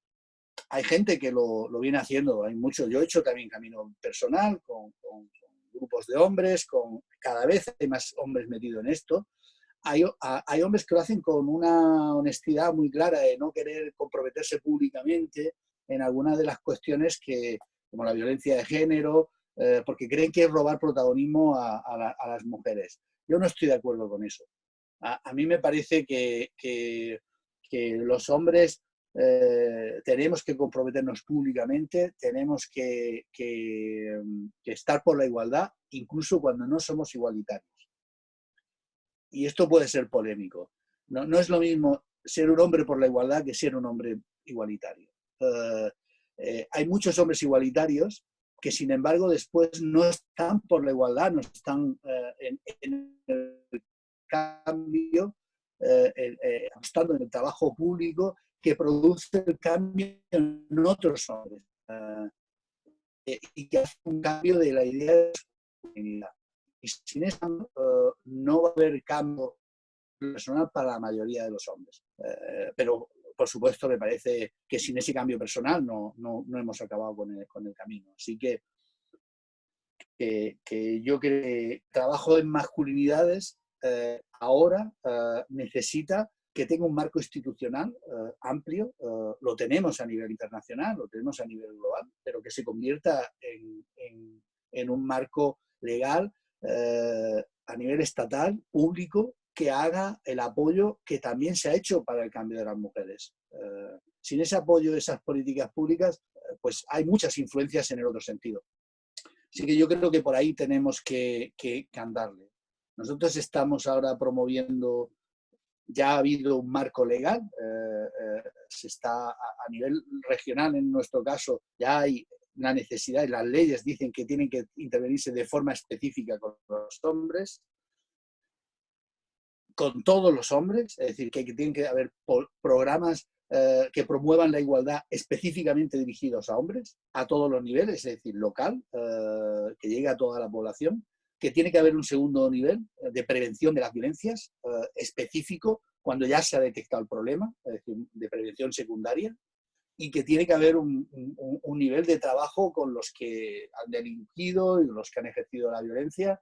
hay gente que lo viene haciendo, hay muchos, yo he hecho también camino personal con grupos de hombres, cada vez hay más hombres metidos en esto. Hay hombres que lo hacen con una honestidad muy clara de no querer comprometerse públicamente en algunas de las cuestiones como la violencia de género, porque creen que es robar protagonismo a las mujeres. Yo no estoy de acuerdo con eso. A mí me parece que los hombres tenemos que comprometernos públicamente, tenemos que estar por la igualdad, incluso cuando no somos igualitarios. Y esto puede ser polémico. No es lo mismo ser un hombre por la igualdad que ser un hombre igualitario. Hay muchos hombres igualitarios que, sin embargo, después no están por la igualdad, no están en el cambio, estando en el trabajo público que produce el cambio en otros hombres y que hace un cambio de la idea de masculinidad. Y sin eso no va a haber cambio personal para la mayoría de los hombres. Pero, por supuesto, me parece que sin ese cambio personal no hemos acabado con el camino. Así que yo creo que el trabajo en masculinidades ahora necesita que tenga un marco institucional amplio. Lo tenemos a nivel internacional, lo tenemos a nivel global, pero que se convierta en un marco legal a nivel estatal, público, que haga el apoyo que también se ha hecho para el cambio de las mujeres. Sin ese apoyo de esas políticas públicas, pues hay muchas influencias en el otro sentido. Así que yo creo que por ahí tenemos que andarle. Nosotros estamos ahora promoviendo, ya ha habido un marco legal, se está a nivel regional, en nuestro caso, ya hay la necesidad y las leyes dicen que tienen que intervenirse de forma específica con los hombres, con todos los hombres, es decir, que tienen que haber programas que promuevan la igualdad específicamente dirigidos a hombres, a todos los niveles, es decir, local, que llegue a toda la población, que tiene que haber un segundo nivel de prevención de las violencias específico cuando ya se ha detectado el problema, es decir, de prevención secundaria, y que tiene que haber un nivel de trabajo con los que han delinquido y los que han ejercido la violencia,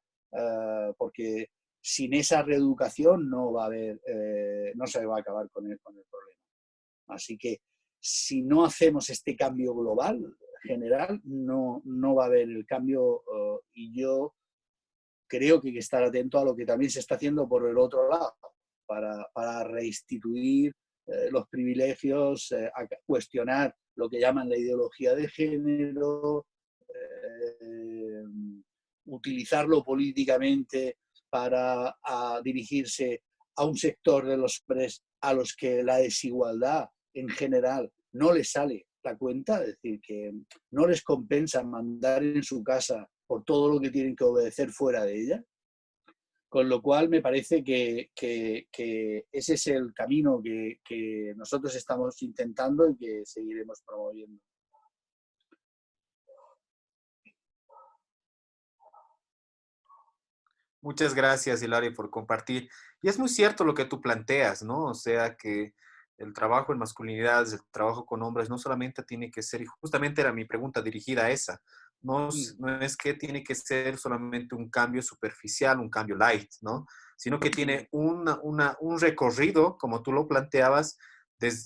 porque sin esa reeducación no va a haber, no se va a acabar con el problema. Así que si no hacemos este cambio global, general, no va a haber el cambio y yo creo que hay que estar atento a lo que también se está haciendo por el otro lado. para reinstituir los privilegios, a cuestionar lo que llaman la ideología de género, utilizarlo políticamente para dirigirse a un sector de los hombres a los que la desigualdad en general no les sale la cuenta, es decir, que no les compensa mandar en su casa por todo lo que tienen que obedecer fuera de ella. Con lo cual me parece que ese es el camino que nosotros estamos intentando y que seguiremos promoviendo. Muchas gracias, Hilario, por compartir. Y es muy cierto lo que tú planteas, ¿no? O sea, que el trabajo en masculinidades, el trabajo con hombres, no solamente tiene que ser, y justamente era mi pregunta dirigida a esa, no es que tiene que ser solamente un cambio superficial, un cambio light, ¿no? Sino que tiene un recorrido, como tú lo planteabas,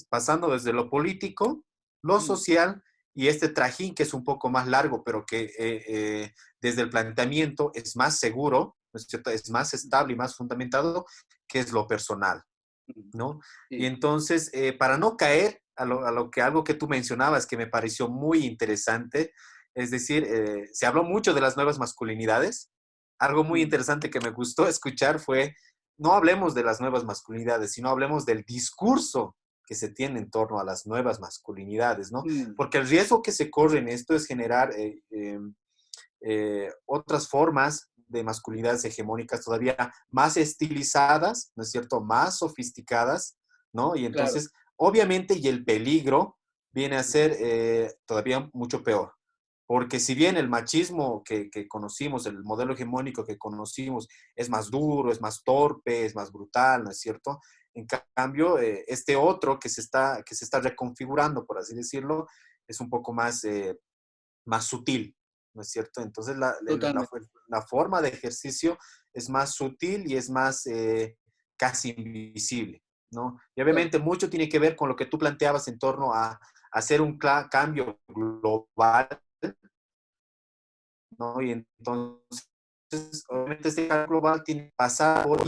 pasando desde lo político, lo social y este trajín que es un poco más largo, pero que desde el planteamiento es más seguro, ¿no es cierto? Es más estable y más fundamentado, que es lo personal, ¿no? Sí. Y entonces, para no caer algo que tú mencionabas, que me pareció muy interesante, es decir, se habló mucho de las nuevas masculinidades. Algo muy interesante que me gustó escuchar fue, no hablemos de las nuevas masculinidades, sino hablemos del discurso que se tiene en torno a las nuevas masculinidades, ¿no? Porque el riesgo que se corre en esto es generar otras formas de masculinidades hegemónicas todavía más estilizadas, ¿no es cierto? Más sofisticadas, ¿no? Y entonces, claro, obviamente, y el peligro viene a ser todavía mucho peor. Porque si bien el machismo que conocimos, el modelo hegemónico que conocimos, es más duro, es más torpe, es más brutal, ¿no es cierto? En cambio, este otro que se está reconfigurando, por así decirlo, es un poco más sutil, ¿no es cierto? Entonces la forma de ejercicio es más sutil y es más casi invisible, ¿no? Y obviamente mucho tiene que ver con lo que tú planteabas en torno a hacer un cambio global, ¿no? Y entonces, obviamente este cambio global tiene que pasar por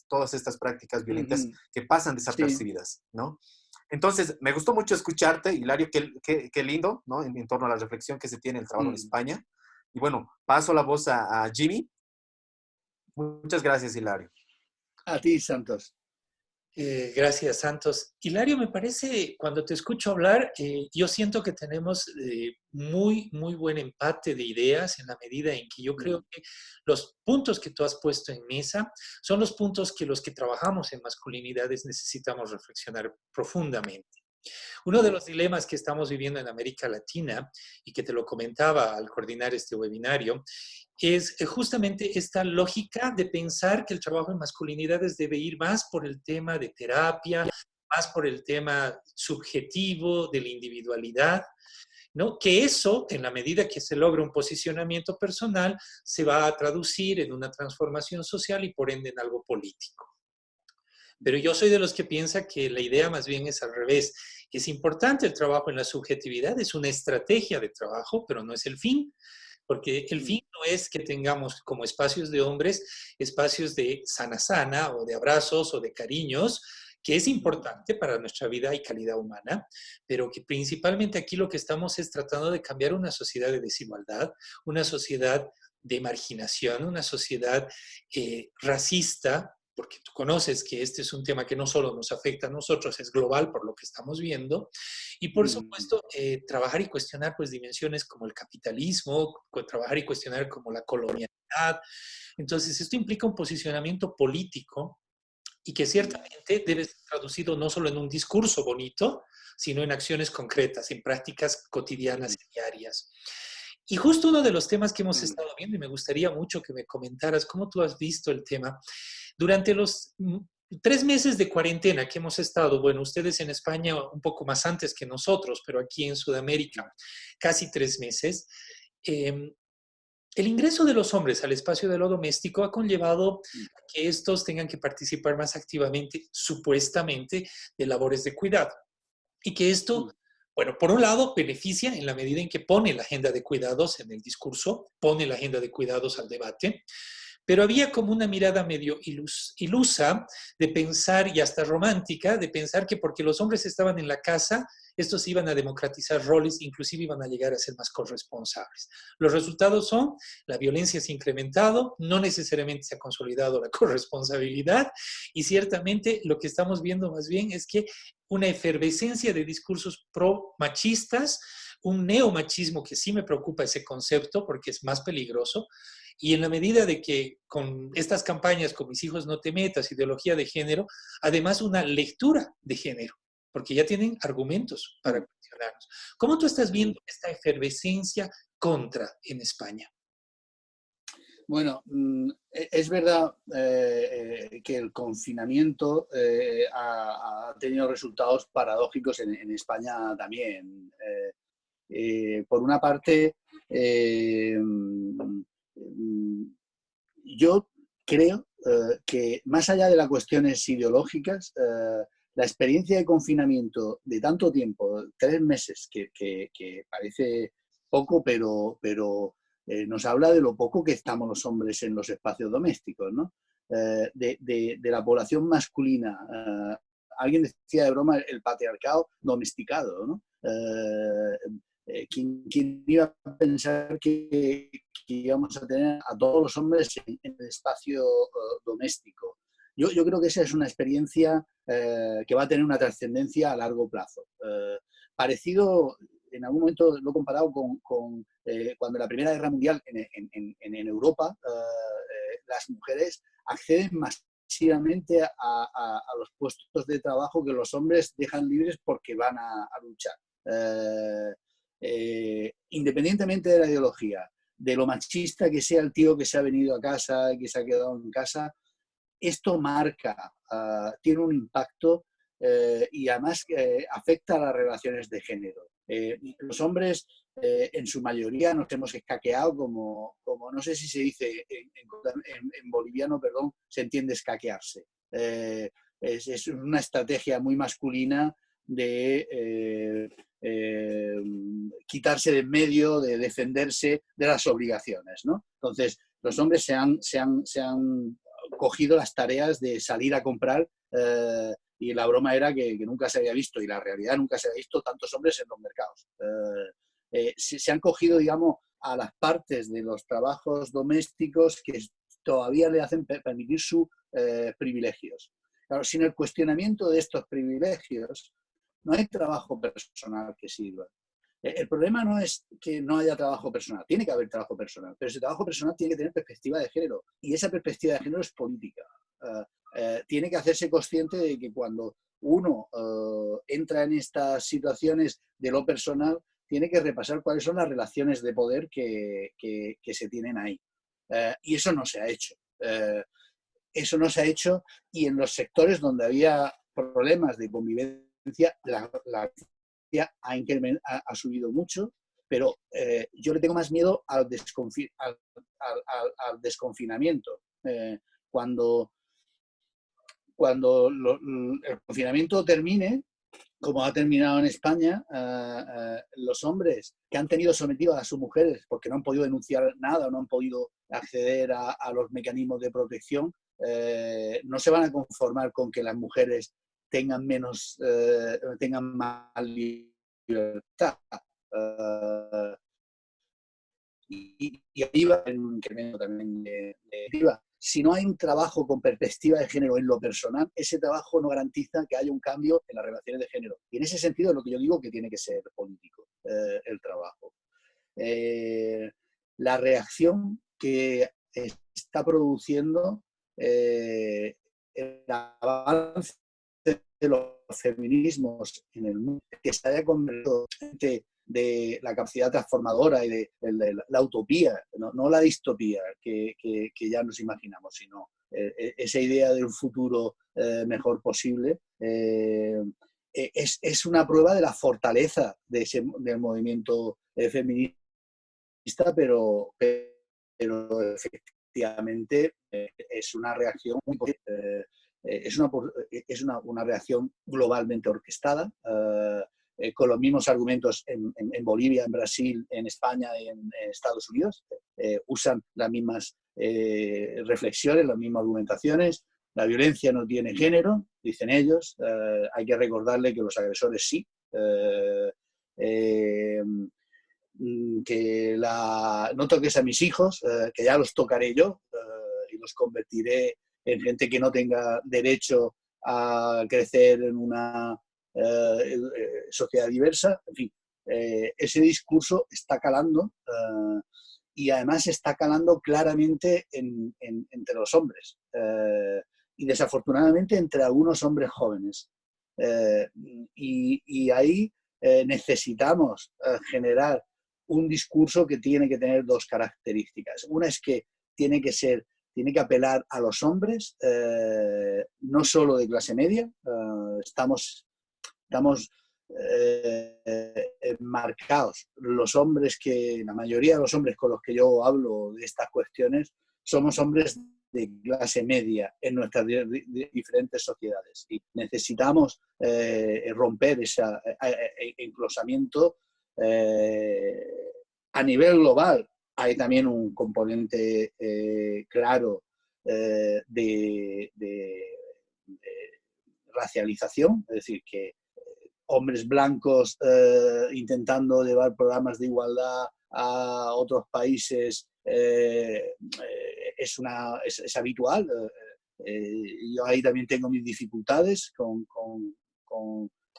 todas estas prácticas violentas que pasan desapercibidas, ¿no? Entonces, me gustó mucho escucharte, Hilario, qué lindo, ¿no? En torno a la reflexión que se tiene en el trabajo en España. Y bueno, paso la voz a Jimmy. Muchas gracias, Hilario. A ti, Santos. Gracias, Santos. Hilario, me parece, cuando te escucho hablar, yo siento que tenemos muy buen empate de ideas en la medida en que yo creo que los puntos que tú has puesto en mesa son los puntos que los que trabajamos en masculinidades necesitamos reflexionar profundamente. Uno de los dilemas que estamos viviendo en América Latina, y que te lo comentaba al coordinar este webinario, es justamente esta lógica de pensar que el trabajo en masculinidades debe ir más por el tema de terapia, más por el tema subjetivo de la individualidad, ¿no? Que eso, en la medida que se logra un posicionamiento personal, se va a traducir en una transformación social y por ende en algo político. Pero yo soy de los que piensa que la idea más bien es al revés. Es importante el trabajo en la subjetividad, es una estrategia de trabajo, pero no es el fin, porque el fin no es que tengamos como espacios de hombres, espacios de sana o de abrazos o de cariños, que es importante para nuestra vida y calidad humana, pero que principalmente aquí lo que estamos es tratando de cambiar una sociedad de desigualdad, una sociedad de marginación, una sociedad racista, porque tú conoces que este es un tema que no solo nos afecta a nosotros, es global por lo que estamos viendo, y por supuesto trabajar y cuestionar pues dimensiones como el capitalismo, trabajar y cuestionar como la colonialidad. Entonces esto implica un posicionamiento político y que ciertamente debe ser traducido no solo en un discurso bonito, sino en acciones concretas, en prácticas cotidianas y diarias. Y justo uno de los temas que hemos estado viendo, y me gustaría mucho que me comentaras cómo tú has visto el tema, durante los 3 meses de cuarentena que hemos estado, bueno, ustedes en España un poco más antes que nosotros, pero aquí en Sudamérica casi 3 meses, el ingreso de los hombres al espacio de lo doméstico ha conllevado a que estos tengan que participar más activamente, supuestamente, de labores de cuidado. Y que esto, bueno, por un lado, beneficia en la medida en que pone la agenda de cuidados en el discurso, pone la agenda de cuidados al debate, pero había como una mirada medio ilusa de pensar, y hasta romántica, de pensar que porque los hombres estaban en la casa, estos iban a democratizar roles, inclusive iban a llegar a ser más corresponsables. Los resultados son, la violencia se ha incrementado, no necesariamente se ha consolidado la corresponsabilidad, y ciertamente lo que estamos viendo más bien es que una efervescencia de discursos pro-machistas, un neomachismo que sí me preocupa ese concepto porque es más peligroso, y en la medida de que con estas campañas, con Mis hijos no te metas, ideología de género, además una lectura de género, porque ya tienen argumentos para cuestionarnos. ¿Cómo tú estás viendo esta efervescencia contra en España? Bueno, es verdad que el confinamiento ha tenido resultados paradójicos en España también. Por una parte, yo creo que más allá de las cuestiones ideológicas, la experiencia de confinamiento de tanto tiempo, 3 meses, que parece poco, pero nos habla de lo poco que estamos los hombres en los espacios domésticos, ¿no? De la población masculina. Alguien decía de broma el patriarcado domesticado, ¿no? ¿Quién iba a pensar que íbamos a tener a todos los hombres en el espacio doméstico? Yo creo que esa es una experiencia que va a tener una trascendencia a largo plazo. Parecido, en algún momento lo he comparado con cuando en la Primera Guerra Mundial en Europa las mujeres acceden masivamente a los puestos de trabajo que los hombres dejan libres porque van a luchar. Independientemente de la ideología, de lo machista que sea el tío que se ha venido a casa, que se ha quedado en casa, esto marca, tiene un impacto y además afecta a las relaciones de género. Los hombres en su mayoría nos hemos escaqueado como no sé si se dice en boliviano, perdón, se entiende escaquearse. Es una estrategia muy masculina de quitarse de en medio, de defenderse de las obligaciones, ¿no? Entonces, los hombres se han cogido las tareas de salir a comprar y la broma era que nunca se había visto, y la realidad nunca se había visto tantos hombres en los mercados. Se han cogido, digamos, a las partes de los trabajos domésticos que todavía le hacen permitir sus privilegios. Claro, sin el cuestionamiento de estos privilegios, no hay trabajo personal que sirva. El problema no es que no haya trabajo personal, tiene que haber trabajo personal, pero ese trabajo personal tiene que tener perspectiva de género, y esa perspectiva de género es política. Tiene que hacerse consciente de que cuando uno entra en estas situaciones de lo personal, tiene que repasar cuáles son las relaciones de poder que se tienen ahí. Y eso no se ha hecho. Eso no se ha hecho, y en los sectores donde había problemas de convivencia, la ha subido mucho, pero yo le tengo más miedo al desconfinamiento. Cuando el confinamiento termine, como ha terminado en España, los hombres que han tenido sometidos a sus mujeres porque no han podido denunciar nada o no han podido acceder a los mecanismos de protección, no se van a conformar con que las mujeres tengan más libertad. Y ahí va un incremento también de IVA. Si no hay un trabajo con perspectiva de género en lo personal, ese trabajo no garantiza que haya un cambio en las relaciones de género. Y en ese sentido es lo que yo digo, que tiene que ser político el trabajo. La reacción que está produciendo el avance de los feminismos en el mundo, que se haya convertido de la capacidad transformadora y de la utopía, no la distopía que ya nos imaginamos, sino esa idea de un futuro mejor posible, es una prueba de la fortaleza del movimiento feminista, pero efectivamente es una reacción muy es una reacción globalmente orquestada, con los mismos argumentos en Bolivia, en Brasil, en España y en Estados Unidos. Usan las mismas reflexiones, las mismas argumentaciones. La violencia no tiene género, dicen ellos. Hay que recordarle que los agresores sí. Que no toques a mis hijos, que ya los tocaré yo y los convertiré en gente que no tenga derecho a crecer en una sociedad diversa. En fin, ese discurso está calando y además está calando claramente entre los hombres y desafortunadamente entre algunos hombres jóvenes. Y ahí necesitamos generar un discurso que tiene que tener dos características. Una es que tiene que apelar a los hombres, no solo de clase media. Estamos marcados. Los hombres la mayoría de los hombres con los que yo hablo de estas cuestiones somos hombres de clase media en nuestras diferentes sociedades. Y necesitamos romper ese enclosamiento a nivel global. Hay también un componente claro de racialización, es decir, que hombres blancos intentando llevar programas de igualdad a otros países es habitual. Yo ahí también tengo mis dificultades con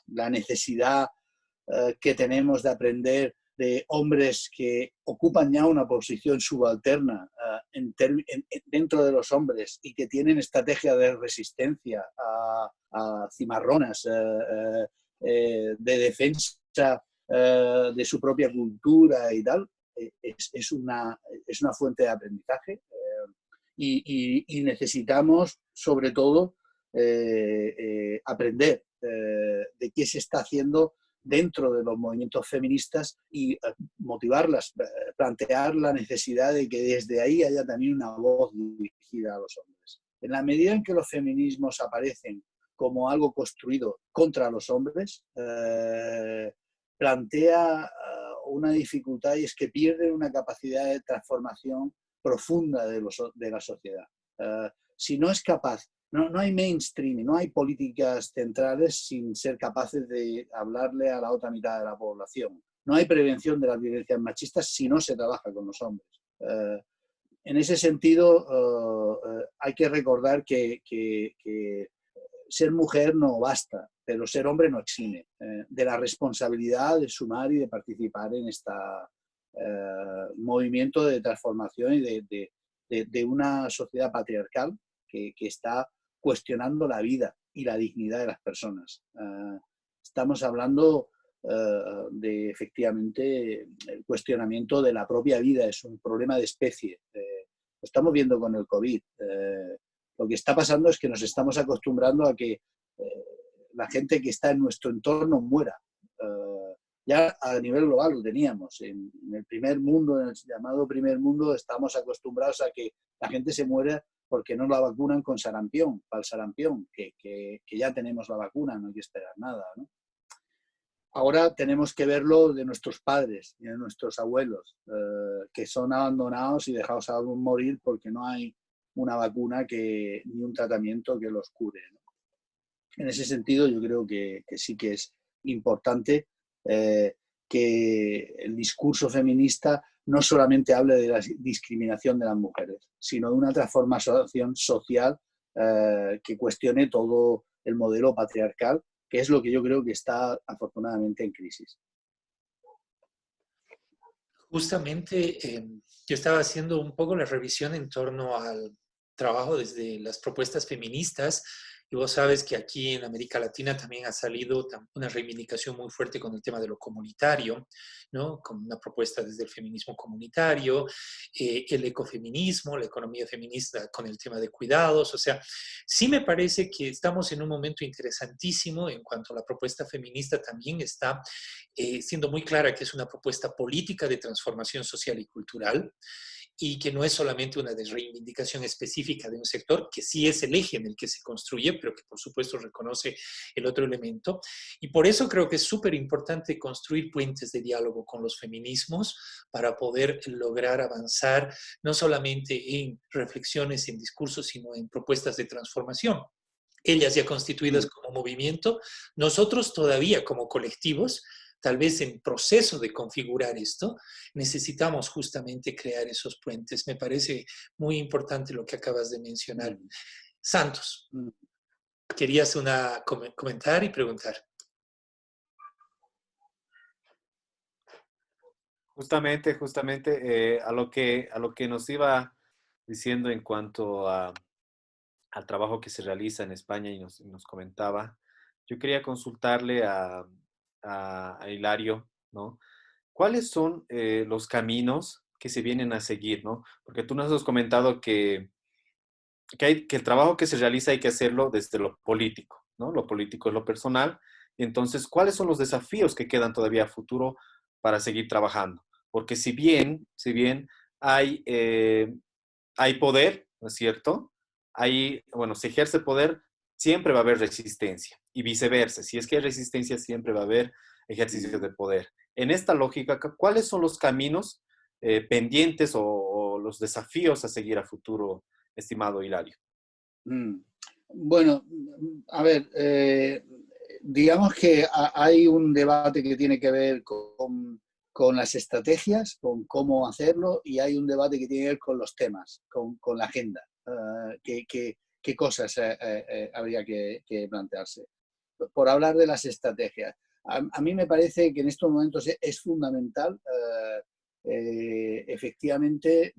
la necesidad que tenemos de aprender de hombres que ocupan ya una posición subalterna dentro de los hombres y que tienen estrategia de resistencia a cimarronas, de defensa de su propia cultura y tal. Es una fuente de aprendizaje y necesitamos, sobre todo, aprender de qué se está haciendo dentro de los movimientos feministas y motivarlas, plantear la necesidad de que desde ahí haya también una voz dirigida a los hombres. En la medida en que los feminismos aparecen como algo construido contra los hombres, plantea una dificultad, y es que pierden una capacidad de transformación profunda de la sociedad. Si no es capaz, no hay mainstream, no hay políticas centrales sin ser capaces de hablarle a la otra mitad de la población. No hay prevención de las violencias machistas si no se trabaja con los hombres. En ese sentido, hay que recordar que ser mujer no basta, pero ser hombre no exime de la responsabilidad de sumar y de participar en este movimiento de transformación y de una sociedad patriarcal que está cuestionando la vida y la dignidad de las personas. Estamos hablando de, efectivamente, el cuestionamiento de la propia vida. Es un problema de especie. Lo estamos viendo con el COVID. Lo que está pasando es que nos estamos acostumbrando a que la gente que está en nuestro entorno muera. Ya a nivel global lo teníamos. En el primer mundo, en el llamado primer mundo, estamos acostumbrados a que la gente se muera porque no la vacunan con sarampión, para el sarampión, que ya tenemos la vacuna, no hay que esperar nada, ¿no? Ahora tenemos que verlo de nuestros padres y de nuestros abuelos, que son abandonados y dejados a morir porque no hay una vacuna ni un tratamiento que los cure, ¿no? En ese sentido, yo creo que sí que es importante que el discurso feminista no solamente hable de la discriminación de las mujeres, sino de una transformación social que cuestione todo el modelo patriarcal, que es lo que yo creo que está afortunadamente en crisis. Justamente yo estaba haciendo un poco la revisión en torno al trabajo desde las propuestas feministas. Y vos sabes que aquí en América Latina también ha salido una reivindicación muy fuerte con el tema de lo comunitario, ¿no? Con una propuesta desde el feminismo comunitario, el ecofeminismo, la economía feminista con el tema de cuidados. O sea, sí me parece que estamos en un momento interesantísimo en cuanto a la propuesta feminista también está siendo muy clara que es una propuesta política de transformación social y cultural. y que no es solamente una reivindicación específica de un sector, que sí es el eje en el que se construye, pero que por supuesto reconoce el otro elemento. Y por eso creo que es súper importante construir puentes de diálogo con los feminismos para poder lograr avanzar no solamente en reflexiones, en discursos, sino en propuestas de transformación. Ellas ya constituidas como movimiento, nosotros todavía como colectivos, tal vez en proceso de configurar esto, necesitamos justamente crear esos puentes. Me parece muy importante lo que acabas de mencionar. Santos, querías comentar y preguntar. Justamente a lo que nos iba diciendo en cuanto al trabajo que se realiza en España y nos comentaba, yo quería consultarle a Hilario, ¿no? ¿Cuáles son los caminos que se vienen a seguir, ¿no? Porque tú nos has comentado que el trabajo que se realiza hay que hacerlo desde lo político, ¿no? Lo político es lo personal. Y entonces, ¿cuáles son los desafíos que quedan todavía a futuro para seguir trabajando? Porque si bien hay poder, ¿no es cierto? Bueno, se ejerce poder, siempre va a haber resistencia y viceversa. Si es que hay resistencia, siempre va a haber ejercicio de poder. En esta lógica, ¿cuáles son los caminos pendientes o los desafíos a seguir a futuro, estimado Hilario? Bueno, a ver, digamos que hay un debate que tiene que ver con las estrategias, con cómo hacerlo, y hay un debate que tiene que ver con los temas, con la agenda. ¿Qué cosas habría que plantearse? Por hablar de las estrategias. A mí me parece que en estos momentos es fundamental, efectivamente,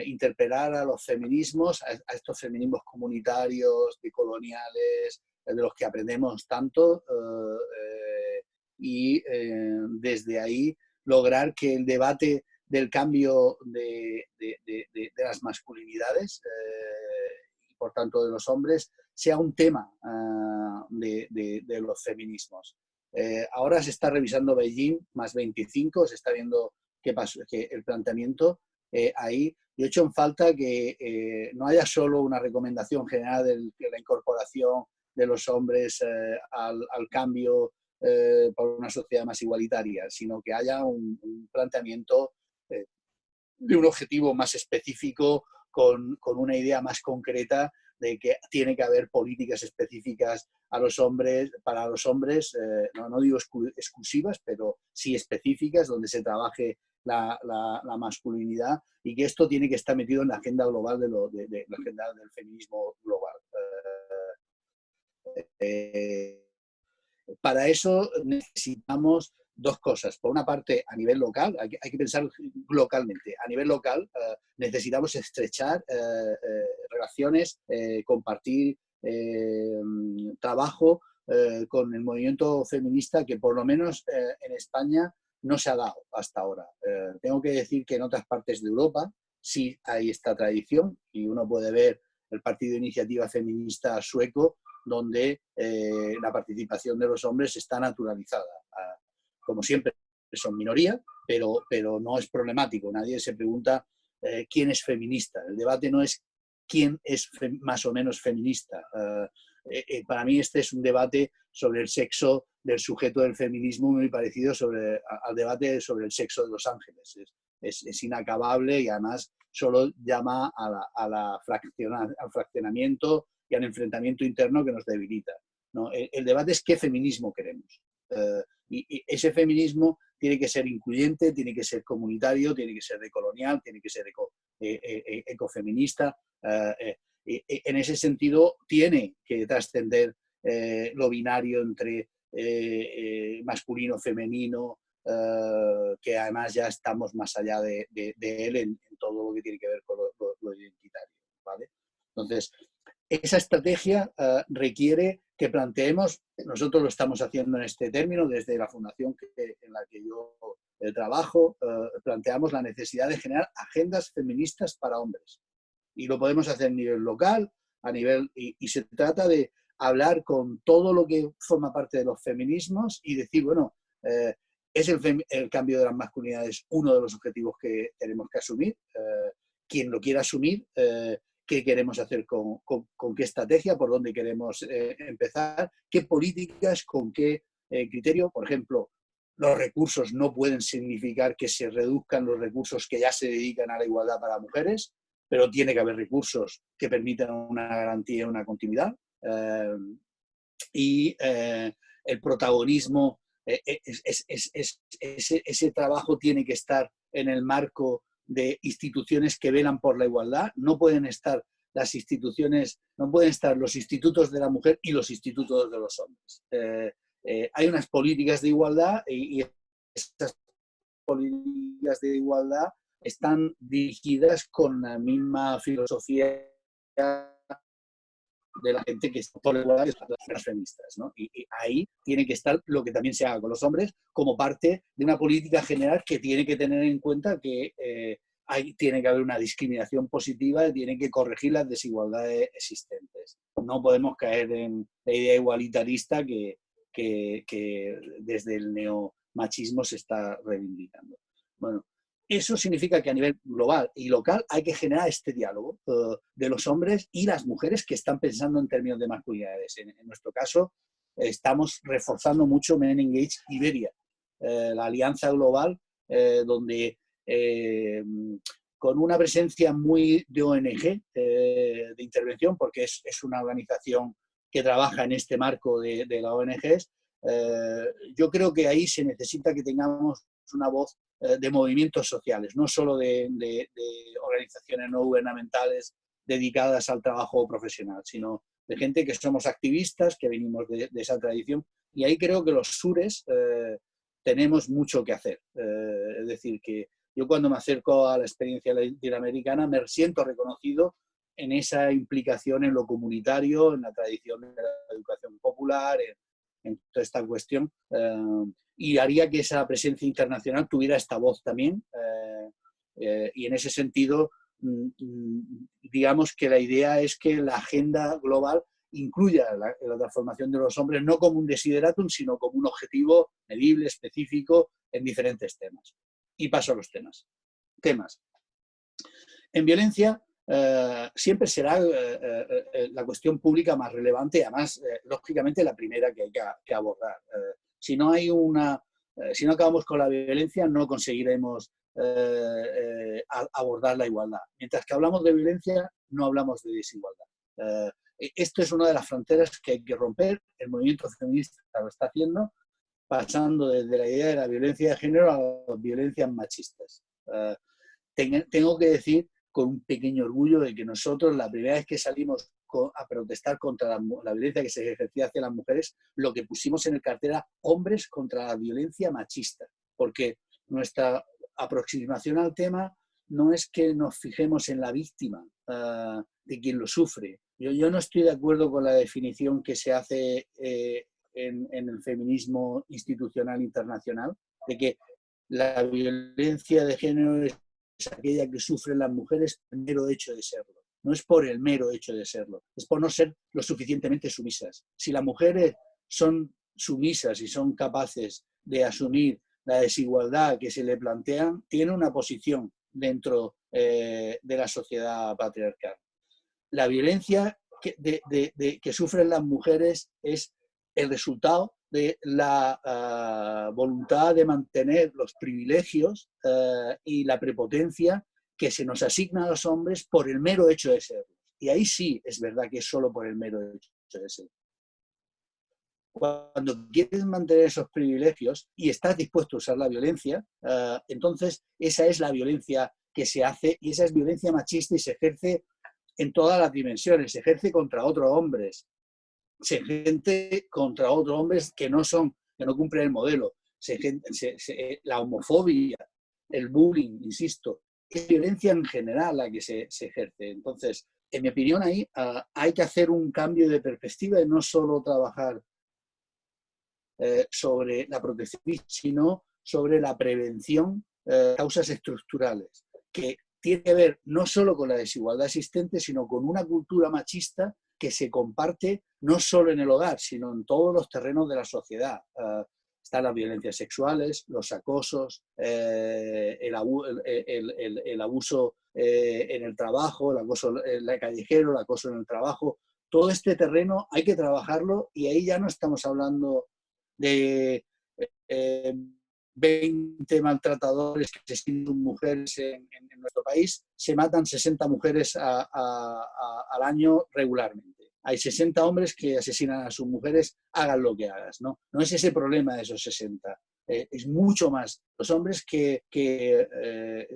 interpelar a los feminismos, a estos feminismos comunitarios, decoloniales, de los que aprendemos tanto, y desde ahí lograr que el debate del cambio de las masculinidades y por tanto de los hombres sea un tema de los feminismos. Ahora se está revisando Beijing más 25, se está viendo qué pasó, que el planteamiento ahí. Yo he hecho en falta que no haya solo una recomendación general de la incorporación de los hombres al cambio por una sociedad más igualitaria, sino que haya un planteamiento de un objetivo más específico, con una idea más concreta de que tiene que haber políticas específicas para los hombres, no digo exclusivas, pero sí específicas, donde se trabaje la masculinidad, y que esto tiene que estar metido en la agenda global de la agenda del feminismo global. Para eso necesitamos dos cosas. Por una parte, a nivel local, hay que pensar localmente. A nivel local necesitamos estrechar relaciones, compartir trabajo con el movimiento feminista, que por lo menos en España no se ha dado hasta ahora. Tengo que decir que en otras partes de Europa sí hay esta tradición, y uno puede ver el Partido de Iniciativa Feminista sueco, donde la participación de los hombres está naturalizada. Como siempre, son minoría, pero no es problemático. Nadie se pregunta quién es feminista. El debate no es quién es más o menos feminista. Para mí este es un debate sobre el sexo del sujeto del feminismo, muy parecido al debate sobre el sexo de los ángeles. Es inacabable, y además solo llama al fraccionamiento y al enfrentamiento interno que nos debilita, ¿no? El debate es qué feminismo queremos. Y ese feminismo tiene que ser incluyente, tiene que ser comunitario, tiene que ser decolonial, tiene que ser ecofeminista. En ese sentido, tiene que trascender lo binario entre masculino, femenino, que además ya estamos más allá de él en todo lo que tiene que ver con lo identitario, ¿vale? Entonces, esa estrategia requiere que planteemos, nosotros lo estamos haciendo en este término, desde la fundación en la que yo trabajo, planteamos la necesidad de generar agendas feministas para hombres. Y lo podemos hacer a nivel local, y se trata de hablar con todo lo que forma parte de los feminismos y decir, bueno, ¿Es el cambio de las masculinidades uno de los objetivos que tenemos que asumir? Quien lo quiera asumir, ¿qué queremos hacer con qué estrategia? ¿Por dónde queremos empezar? ¿Qué políticas? ¿Con qué criterio? Por ejemplo, los recursos no pueden significar que se reduzcan los recursos que ya se dedican a la igualdad para mujeres, pero tiene que haber recursos que permitan una garantía y una continuidad. El protagonismo, ese trabajo tiene que estar en el marco de instituciones que velan por la igualdad. No pueden estar las instituciones, no pueden estar los institutos de la mujer y los institutos de los hombres. Hay unas políticas de igualdad y esas políticas de igualdad están dirigidas con la misma filosofía de la gente que está por la igualdad, las feministas, ¿no? Y ahí tiene que estar lo que también se haga con los hombres como parte de una política general que tiene que tener en cuenta que tiene que haber una discriminación positiva y tiene que corregir las desigualdades existentes. No podemos caer en la idea igualitarista que desde el neomachismo se está reivindicando. Bueno, eso significa que a nivel global y local hay que generar este diálogo de los hombres y las mujeres que están pensando en términos de masculinidades. En nuestro caso, estamos reforzando mucho Men Engage Iberia, la alianza global, donde con una presencia muy de ONG, de intervención, porque es una organización que trabaja en este marco de las ONGs, yo creo que ahí se necesita que tengamos una voz de movimientos sociales, no solo de organizaciones no gubernamentales dedicadas al trabajo profesional, sino de gente que somos activistas, que venimos de esa tradición. Y ahí creo que los sures tenemos mucho que hacer. Es decir, que yo cuando me acerco a la experiencia latinoamericana me siento reconocido en esa implicación en lo comunitario, en la tradición de la educación popular, en toda esta cuestión. Y haría que esa presencia internacional tuviera esta voz también. Y en ese sentido, digamos que la idea es que la agenda global incluya la transformación de los hombres no como un desideratum, sino como un objetivo medible, específico, en diferentes temas. Y paso a los temas. En violencia, siempre será la cuestión pública más relevante y además, lógicamente, la primera que hay que abordar. Si no acabamos con la violencia, no conseguiremos abordar la igualdad. Mientras que hablamos de violencia, no hablamos de desigualdad. Esto es una de las fronteras que hay que romper. El movimiento feminista lo está haciendo, pasando desde la idea de la violencia de género a las violencias machistas. Tengo que decir con un pequeño orgullo de que nosotros, la primera vez que salimos a protestar contra la violencia que se ejercía hacia las mujeres, lo que pusimos en el cartel era hombres contra la violencia machista, porque nuestra aproximación al tema no es que nos fijemos en la víctima de quien lo sufre. Yo no estoy de acuerdo con la definición que se hace en el feminismo institucional internacional, de que la violencia de género es aquella que sufren las mujeres por el mero hecho de serlo. No es por el mero hecho de serlo, es por no ser lo suficientemente sumisas. Si las mujeres son sumisas y son capaces de asumir la desigualdad que se le plantean, tienen una posición dentro de la sociedad patriarcal. La violencia que sufren las mujeres es el resultado de la voluntad de mantener los privilegios y la prepotencia que se nos asigna a los hombres por el mero hecho de serlo. Y ahí sí es verdad que es solo por el mero hecho de serlo. Cuando quieres mantener esos privilegios y estás dispuesto a usar la violencia, entonces esa es la violencia que se hace y esa es violencia machista y se ejerce en todas las dimensiones, se ejerce contra otros hombres, se ejerce contra otros hombres que no cumplen el modelo, la homofobia, el bullying, insisto, es violencia en general la que se ejerce. Entonces, en mi opinión, ahí hay que hacer un cambio de perspectiva y no solo trabajar sobre la protección, sino sobre la prevención de causas estructurales, que tiene que ver no solo con la desigualdad existente, sino con una cultura machista que se comparte no solo en el hogar, sino en todos los terrenos de la sociedad. Están las violencias sexuales, los acosos, el abuso en el trabajo, el acoso callejero, el acoso en el trabajo. Todo este terreno hay que trabajarlo y ahí ya no estamos hablando de 20 maltratadores que asesinan mujeres en nuestro país. Se matan 60 mujeres al año regularmente. Hay 60 hombres que asesinan a sus mujeres, hagan lo que hagas, ¿no? No es ese problema de esos 60. Es mucho más. Los hombres que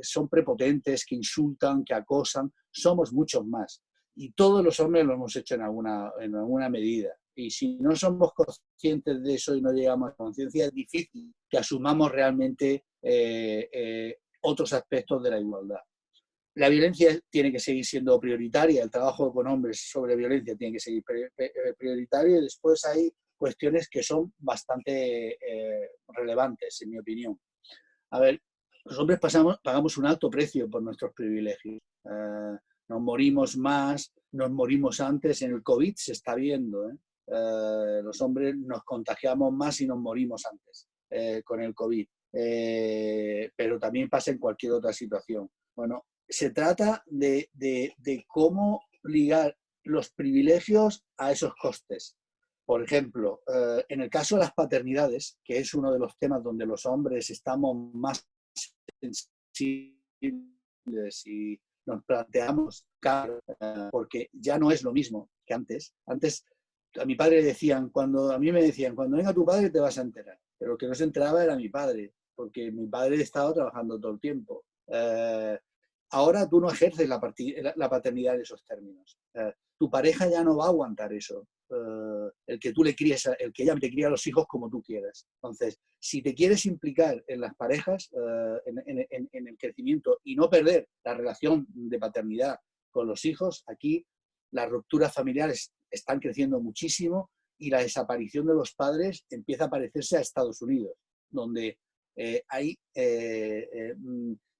son prepotentes, que insultan, que acosan, somos muchos más. Y todos los hombres lo hemos hecho en alguna medida. Y si no somos conscientes de eso y no llegamos a conciencia, es difícil que asumamos realmente otros aspectos de la igualdad. La violencia tiene que seguir siendo prioritaria, el trabajo con hombres sobre violencia tiene que seguir prioritario, y después hay cuestiones que son bastante relevantes, en mi opinión. A ver, los hombres pagamos un alto precio por nuestros privilegios. Nos morimos más, nos morimos antes. En el COVID se está viendo, los hombres nos contagiamos más y nos morimos antes con el COVID. Pero también pasa en cualquier otra situación. Bueno, se trata de cómo ligar los privilegios a esos costes. Por ejemplo, en el caso de las paternidades, que es uno de los temas donde los hombres estamos más sensibles y nos planteamos, porque ya no es lo mismo que antes. Antes a mi padre le decían, a mí me decían, cuando venga tu padre te vas a enterar. Pero el que no se enteraba era mi padre, porque mi padre estaba trabajando todo el tiempo. Ahora tú no ejerces la paternidad en esos términos. Tu pareja ya no va a aguantar eso. El que tú le críes, el que ella te cría a los hijos como tú quieras. Entonces, si te quieres implicar en las parejas, en el crecimiento y no perder la relación de paternidad con los hijos, aquí las rupturas familiares están creciendo muchísimo y la desaparición de los padres empieza a parecerse a Estados Unidos, donde hay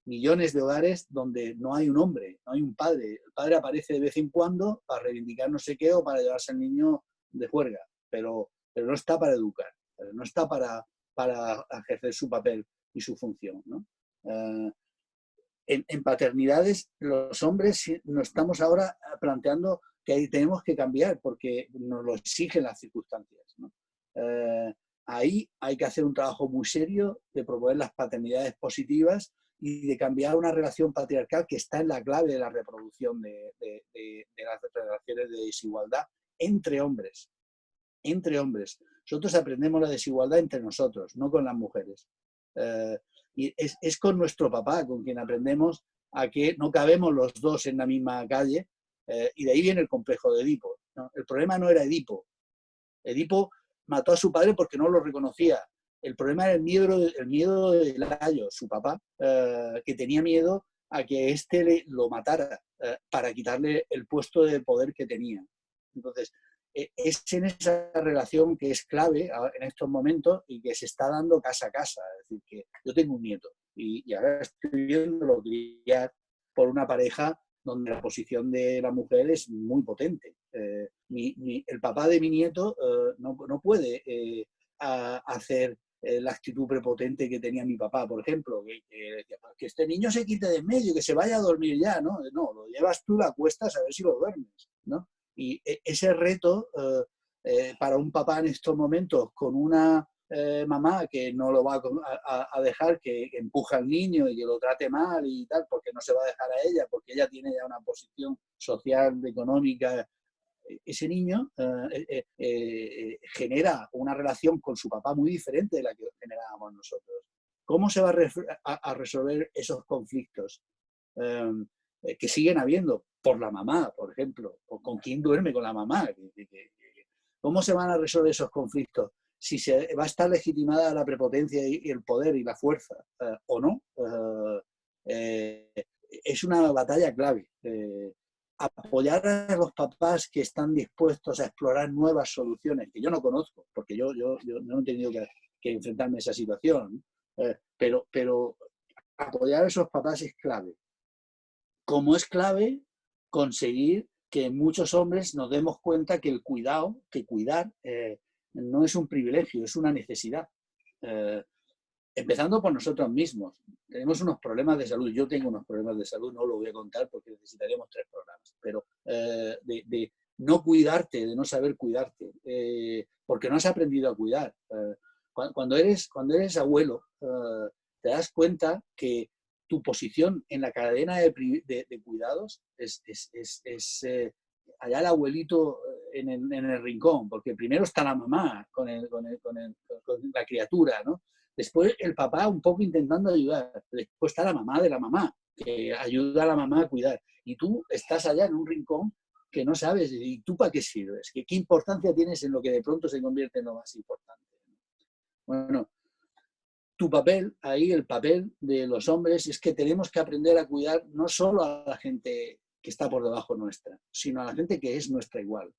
millones de hogares donde no hay un hombre, no hay un padre. El padre aparece de vez en cuando para reivindicar no sé qué o para llevarse al niño de juerga, pero no está para educar, no está para ejercer su papel y su función, ¿no? En paternidades, los hombres nos estamos ahora planteando que ahí tenemos que cambiar porque nos lo exigen las circunstancias, ¿no? Ahí hay que hacer un trabajo muy serio de promover las paternidades positivas y de cambiar una relación patriarcal que está en la clave de la reproducción de las relaciones de desigualdad entre hombres. Entre hombres. Nosotros aprendemos la desigualdad entre nosotros, no con las mujeres. Y es con nuestro papá con quien aprendemos a que no cabemos los dos en la misma calle, y de ahí viene el complejo de Edipo, ¿no? El problema no era Edipo. Edipo mató a su padre porque no lo reconocía. El problema era el miedo de Layo, su papá, que tenía miedo a que éste lo matara para quitarle el puesto de poder que tenía. Entonces, es en esa relación que es clave en estos momentos y que se está dando casa a casa. Es decir, que yo tengo un nieto y ahora estoy viendo criar por una pareja donde la posición de la mujer es muy potente. El papá de mi nieto no puede hacer la actitud prepotente que tenía mi papá, por ejemplo, que este niño se quite de en medio, que se vaya a dormir ya, ¿no? No, lo llevas tú, la acuestas a ver si lo duermes, ¿no? Y ese reto para un papá en estos momentos con una mamá que no lo va a dejar, que empuja al niño y que lo trate mal y tal, porque no se va a dejar a ella, porque ella tiene ya una posición social, económica. Ese niño genera una relación con su papá muy diferente de la que generábamos nosotros. ¿Cómo se va a resolver esos conflictos que siguen habiendo por la mamá, por ejemplo, o con quién duerme con la mamá? ¿Cómo se van a resolver esos conflictos? Si se va a estar legitimada la prepotencia y el poder y la fuerza o no. Es una batalla clave. Apoyar a los papás que están dispuestos a explorar nuevas soluciones, que yo no conozco, porque yo no he tenido que enfrentarme a esa situación, pero apoyar a esos papás es clave. Como es clave conseguir que muchos hombres nos demos cuenta que cuidar no es un privilegio, es una necesidad. Empezando por nosotros mismos. Tenemos unos problemas de salud. Yo tengo unos problemas de salud, no lo voy a contar porque necesitaríamos 3 programas. Pero de no cuidarte, de no saber cuidarte, porque no has aprendido a cuidar. Cuando eres abuelo, te das cuenta que tu posición en la cadena de cuidados es allá el abuelito en el rincón, porque primero está la mamá con la criatura, ¿no? Después el papá un poco intentando ayudar, después está la mamá de la mamá, que ayuda a la mamá a cuidar, y tú estás allá en un rincón que no sabes, ¿y tú para qué sirves? ¿Qué importancia tienes en lo que de pronto se convierte en lo más importante? Bueno, tu papel, ahí el papel de los hombres es que tenemos que aprender a cuidar no solo a la gente que está por debajo nuestra, sino a la gente que es nuestra igual.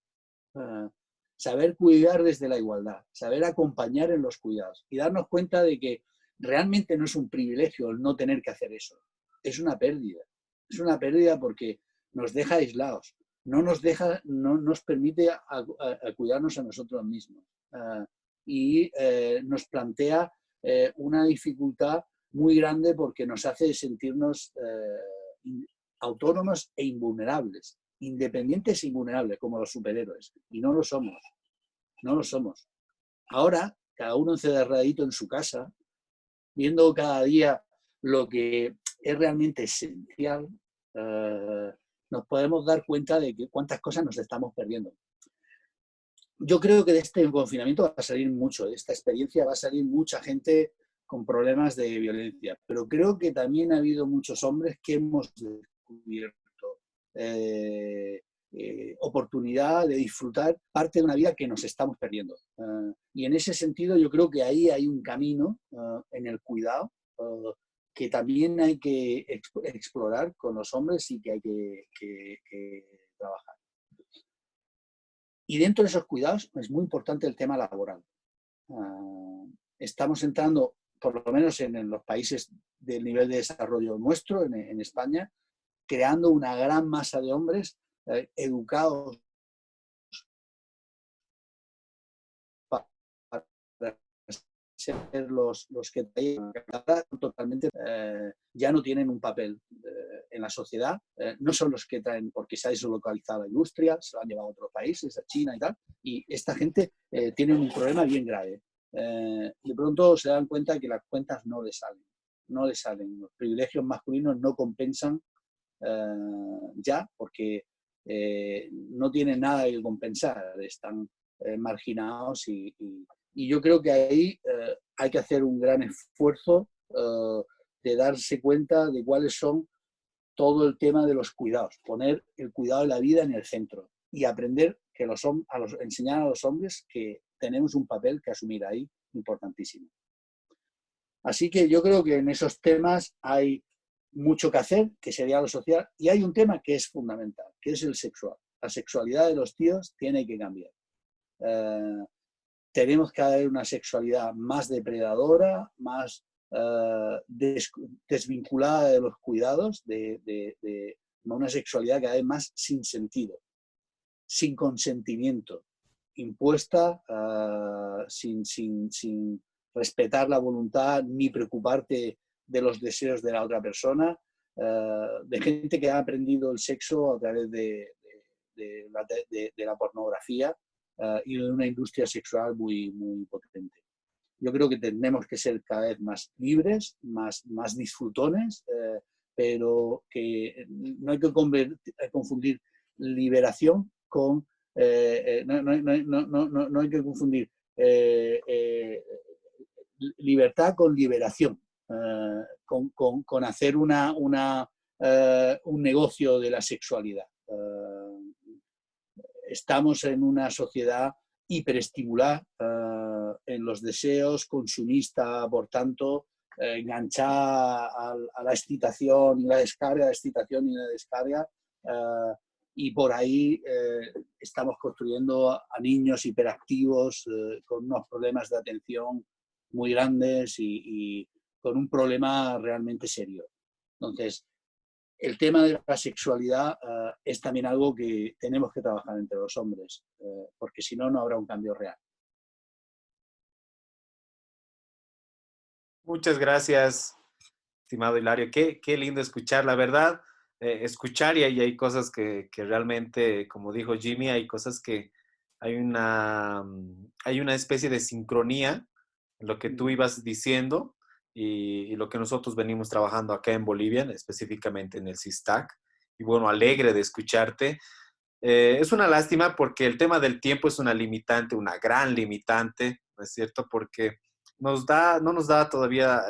Saber cuidar desde la igualdad, saber acompañar en los cuidados y darnos cuenta de que realmente no es un privilegio el no tener que hacer eso, es una pérdida. Es una pérdida porque nos deja aislados, no nos permite a cuidarnos a nosotros mismos y nos plantea una dificultad muy grande porque nos hace sentirnos autónomos e invulnerables, independientes e invulnerables, como los superhéroes. Y no lo somos. No lo somos. Ahora, cada uno encerradito en su casa, viendo cada día lo que es realmente esencial, nos podemos dar cuenta de que cuántas cosas nos estamos perdiendo. Yo creo que de este confinamiento va a salir mucho, de esta experiencia va a salir mucha gente con problemas de violencia, pero creo que también ha habido muchos hombres que hemos descubierto oportunidad de disfrutar parte de una vida que nos estamos perdiendo. Y en ese sentido yo creo que ahí hay un camino en el cuidado que también hay que explorar con los hombres y que hay que trabajar. Y dentro de esos cuidados es muy importante el tema laboral. Estamos entrando, por lo menos en los países del nivel de desarrollo nuestro, en España, creando una gran masa de hombres educados para ser los que totalmente ya no tienen un papel en la sociedad, no son los que traen, porque se ha deslocalizado la industria, se lo han llevado a otros países, a China y tal, y esta gente tiene un problema bien grave. De pronto se dan cuenta que las cuentas no les salen, los privilegios masculinos no compensan ya, porque no tienen nada que compensar, están marginados y yo creo que ahí hay que hacer un gran esfuerzo de darse cuenta de cuáles son todo el tema de los cuidados, poner el cuidado de la vida en el centro y aprender que enseñar a los hombres que tenemos un papel que asumir ahí importantísimo. Así que yo creo que en esos temas hay mucho que hacer, que sería lo social, y hay un tema que es fundamental, que es el sexual. La sexualidad de los tíos tiene que cambiar. Tenemos que haber una sexualidad más depredadora, más desvinculada de los cuidados, de una sexualidad cada vez más sin sentido, sin consentimiento, impuesta, sin respetar la voluntad ni preocuparte de los deseos de la otra persona, de gente que ha aprendido el sexo a través de la pornografía y de una industria sexual muy, muy potente. Yo creo que tenemos que ser cada vez más libres, más disfrutones, pero que no hay que confundir liberación con... no hay que confundir libertad con liberación, con hacer un negocio de la sexualidad. Estamos en una sociedad hiperestimulada en los deseos, consumista, por tanto, enganchada a la excitación y la descarga, y por ahí estamos construyendo a niños hiperactivos con unos problemas de atención muy grandes y con un problema realmente serio. Entonces, el tema de la sexualidad es también algo que tenemos que trabajar entre los hombres, porque si no, no habrá un cambio real. Muchas gracias, estimado Hilario. Qué lindo escuchar, la verdad. Escuchar y hay cosas que realmente, como dijo Jimmy, hay cosas que hay una especie de sincronía en lo que tú ibas diciendo y lo que nosotros venimos trabajando acá en Bolivia, específicamente en el SISTAC. Y bueno, alegre de escucharte. Es una lástima porque el tema del tiempo es una limitante, una gran limitante, ¿no es cierto? Porque no nos da todavía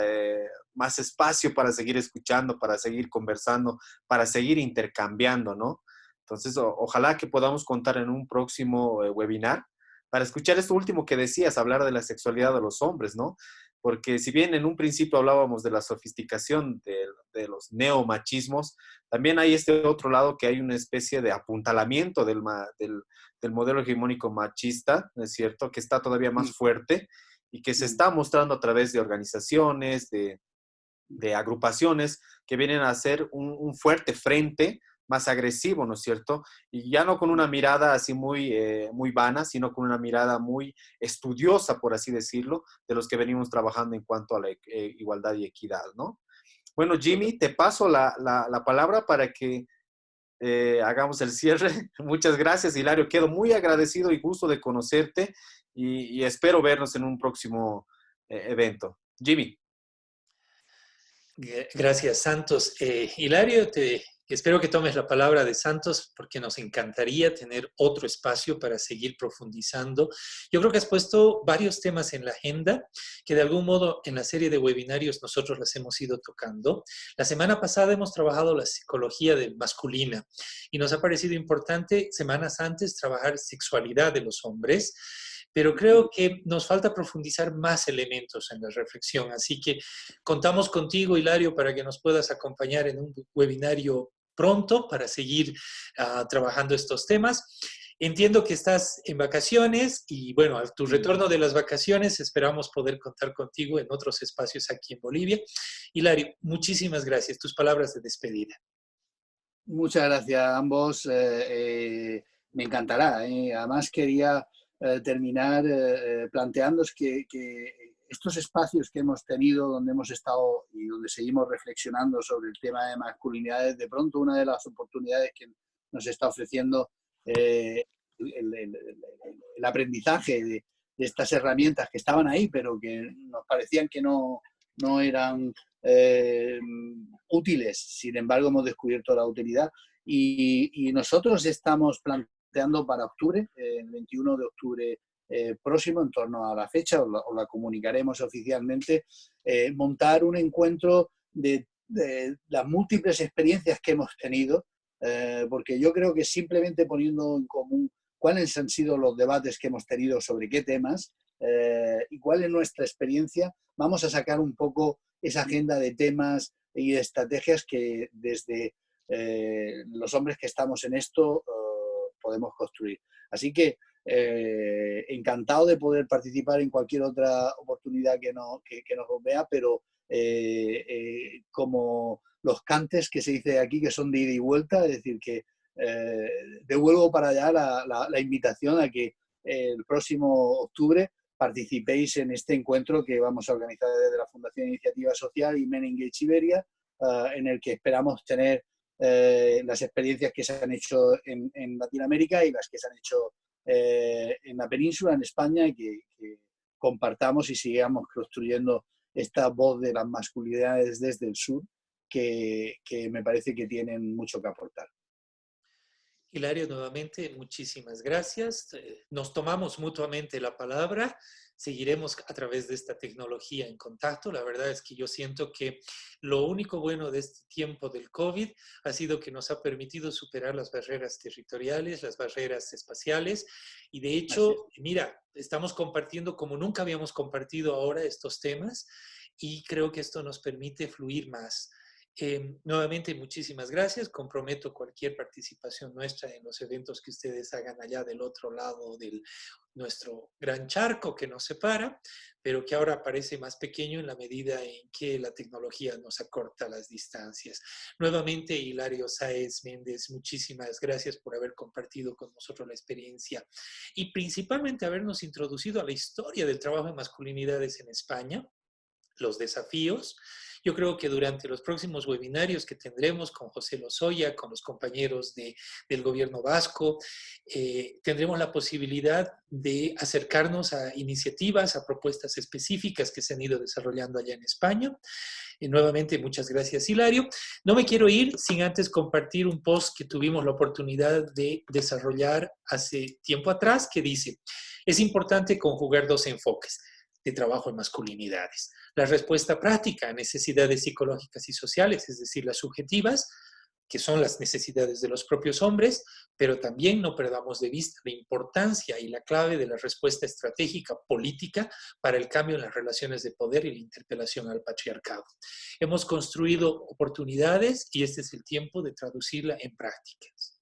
más espacio para seguir escuchando, para seguir conversando, para seguir intercambiando, ¿no? Entonces, ojalá que podamos contar en un próximo webinar para escuchar esto último que decías, hablar de la sexualidad de los hombres, ¿no? Porque si bien en un principio hablábamos de la sofisticación de los neomachismos, también hay este otro lado que hay una especie de apuntalamiento del modelo hegemónico machista, ¿no es cierto?, que está todavía más fuerte y que se está mostrando a través de organizaciones, de agrupaciones que vienen a hacer un fuerte frente más agresivo, ¿no es cierto? Y ya no con una mirada así muy vana, sino con una mirada muy estudiosa, por así decirlo, de los que venimos trabajando en cuanto a la igualdad y equidad, ¿no? Bueno, Jimmy, te paso la palabra para que hagamos el cierre. Muchas gracias, Hilario. Quedo muy agradecido y gusto de conocerte y espero vernos en un próximo evento. Jimmy. Gracias, Santos. Hilario, espero que tomes la palabra de Santos porque nos encantaría tener otro espacio para seguir profundizando. Yo creo que has puesto varios temas en la agenda que de algún modo en la serie de webinarios nosotros las hemos ido tocando. La semana pasada hemos trabajado la psicología masculina y nos ha parecido importante semanas antes trabajar sexualidad de los hombres. Pero creo que nos falta profundizar más elementos en la reflexión. Así que contamos contigo, Hilario, para que nos puedas acompañar en un webinario pronto para seguir trabajando estos temas. Entiendo que estás en vacaciones y bueno, a tu retorno de las vacaciones esperamos poder contar contigo en otros espacios aquí en Bolivia. Hilario, muchísimas gracias. Tus palabras de despedida. Muchas gracias a ambos. Me encantará. Además, quería terminar planteándoos que estos espacios que hemos tenido, donde hemos estado y donde seguimos reflexionando sobre el tema de masculinidades, de pronto una de las oportunidades que nos está ofreciendo el aprendizaje de estas herramientas que estaban ahí, pero que nos parecían que no eran útiles. Sin embargo, hemos descubierto la utilidad y nosotros estamos planteando para octubre, el 21 de octubre próximo, en torno a la fecha, os la comunicaremos oficialmente, montar un encuentro de las múltiples experiencias que hemos tenido, porque yo creo que simplemente poniendo en común cuáles han sido los debates que hemos tenido sobre qué temas y cuál es nuestra experiencia, vamos a sacar un poco esa agenda de temas y de estrategias que desde los hombres que estamos en esto podemos construir. Así que encantado de poder participar en cualquier otra oportunidad que nos vea, pero como los cantes que se dice aquí, que son de ida y vuelta, es decir, que devuelvo para allá la invitación a que el próximo octubre participéis en este encuentro que vamos a organizar desde la Fundación Iniciativa Social y Men Engage Iberia, en el que esperamos tener las experiencias que se han hecho en Latinoamérica y las que se han hecho en la península, en España, y que compartamos y sigamos construyendo esta voz de las masculinidades desde el sur, que me parece que tienen mucho que aportar. Hilario, nuevamente, muchísimas gracias. Nos tomamos mutuamente la palabra. Seguiremos a través de esta tecnología en contacto. La verdad es que yo siento que lo único bueno de este tiempo del COVID ha sido que nos ha permitido superar las barreras territoriales, las barreras espaciales. Y de hecho, mira, estamos compartiendo como nunca habíamos compartido ahora estos temas y creo que esto nos permite fluir más. Nuevamente, muchísimas gracias. Comprometo cualquier participación nuestra en los eventos que ustedes hagan allá del otro lado de nuestro gran charco que nos separa, pero que ahora parece más pequeño en la medida en que la tecnología nos acorta las distancias. Nuevamente, Hilario Sáez Méndez, muchísimas gracias por haber compartido con nosotros la experiencia y principalmente habernos introducido a la historia del trabajo en masculinidades en España. los desafíos. Yo creo que durante los próximos webinarios que tendremos con José Lozoya, con los compañeros del gobierno vasco, tendremos la posibilidad de acercarnos a iniciativas, a propuestas específicas que se han ido desarrollando allá en España. Nuevamente, muchas gracias, Hilario. No me quiero ir sin antes compartir un post que tuvimos la oportunidad de desarrollar hace tiempo atrás, que dice: es importante conjugar dos enfoques de trabajo en masculinidades. La respuesta práctica a necesidades psicológicas y sociales, es decir, las subjetivas, que son las necesidades de los propios hombres, pero también no perdamos de vista la importancia y la clave de la respuesta estratégica política para el cambio en las relaciones de poder y la interpelación al patriarcado. Hemos construido oportunidades y este es el tiempo de traducirla en prácticas.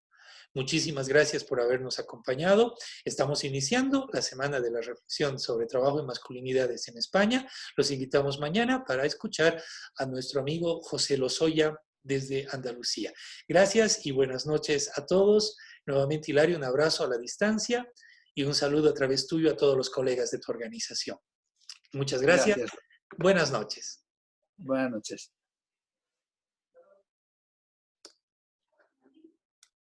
Muchísimas gracias por habernos acompañado. Estamos iniciando la semana de la reflexión sobre trabajo y masculinidades en España. Los invitamos mañana para escuchar a nuestro amigo José Lozoya desde Andalucía. Gracias y buenas noches a todos. Nuevamente, Hilario, un abrazo a la distancia y un saludo a través tuyo a todos los colegas de tu organización. Muchas gracias. Buenas noches. Buenas noches.